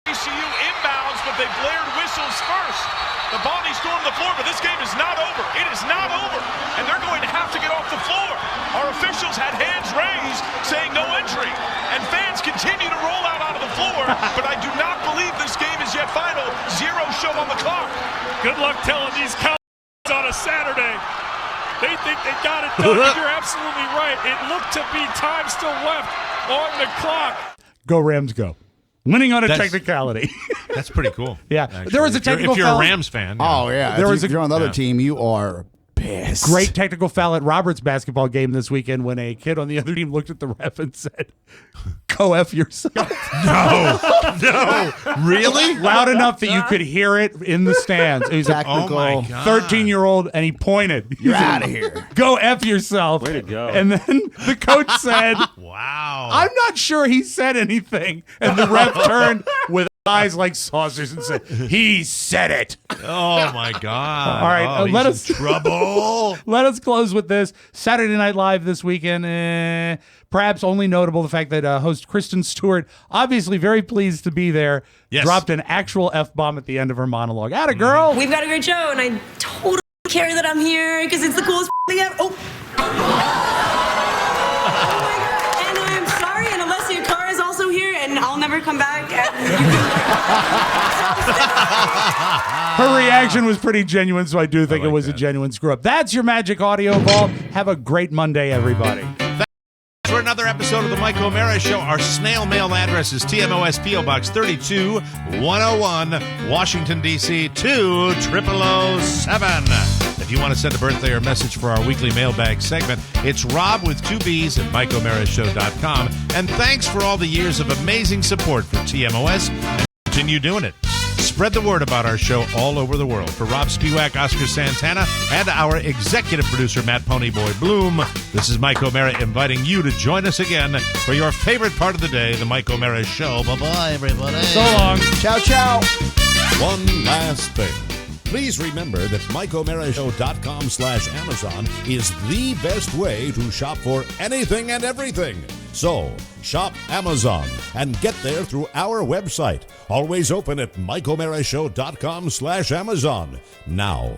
ECU inbounds, but they blared whistles first. The Bonnies stormed the floor, but this game is not over. It is not over, and they're going to have to get off the floor. Our officials had hands raised saying no entry, and fans continue to roll out onto the floor, but I do not believe this game is yet final. 0 show on the clock. Good luck telling these cows on a Saturday. They think they got it done. You're absolutely right. It looked to be time still left on the clock. Go Rams, go! Winning on a technicality. That's pretty cool. Yeah, actually. there was a technical if you're foul. a Rams fan. Oh yeah, There if was you're on the other team, you are pissed. Great technical foul at Roberts' basketball game this weekend when a kid on the other team looked at the ref and said, "Go F yourself." No, really? Loud enough that you could hear it in the stands. He was a Oh my God. 13-year-old, and he pointed. You're out of here. Go F yourself. Way to go. And then the coach said, Wow. I'm not sure he said anything. And the ref turned with eyes like saucers and said, he said it. Oh my God. All right, he's let in us trouble. Let us close with this. Saturday Night Live this weekend. Perhaps only notable the fact that host Kristen Stewart, obviously very pleased to be there, dropped an actual F-bomb at the end of her monologue. Atta girl. We've got a great show, and I totally care that I'm here because it's the coolest thing ever. Oh. And I'm sorry, and unless your car is also here, and I'll never come back. Her reaction was pretty genuine, so I do think it was a genuine screw-up. That's your Magic Audio Vault. Have a great Monday, everybody. For another episode of the Mike O'Mara Show, our snail mail address is TMOS P.O. Box 32101, Washington, D.C. 20007. If you want to send a birthday or message for our weekly mailbag segment, it's Rob with 2 B's at MikeO'MaraShow.com. And thanks for all the years of amazing support for TMOS, and continue doing it. Spread the word about our show all over the world. For Rob SPEWAK, Oscar Santana, and our executive producer, Matt Ponyboy Bloom, this is Mike O'Mara inviting you to join us again for your favorite part of the day, the Mike O'Mara Show. Bye-bye, everybody. So long. Ciao, ciao. One last thing. Please remember that MikeO'MaraShow.com/Amazon is the best way to shop for anything and everything. So, shop Amazon and get there through our website. Always open at MikeO'MaraShow.com/Amazon. Now,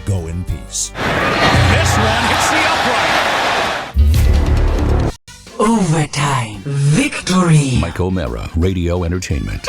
go in peace. This one hits the upright. Overtime. Victory. Mike O'Mara, Radio Entertainment.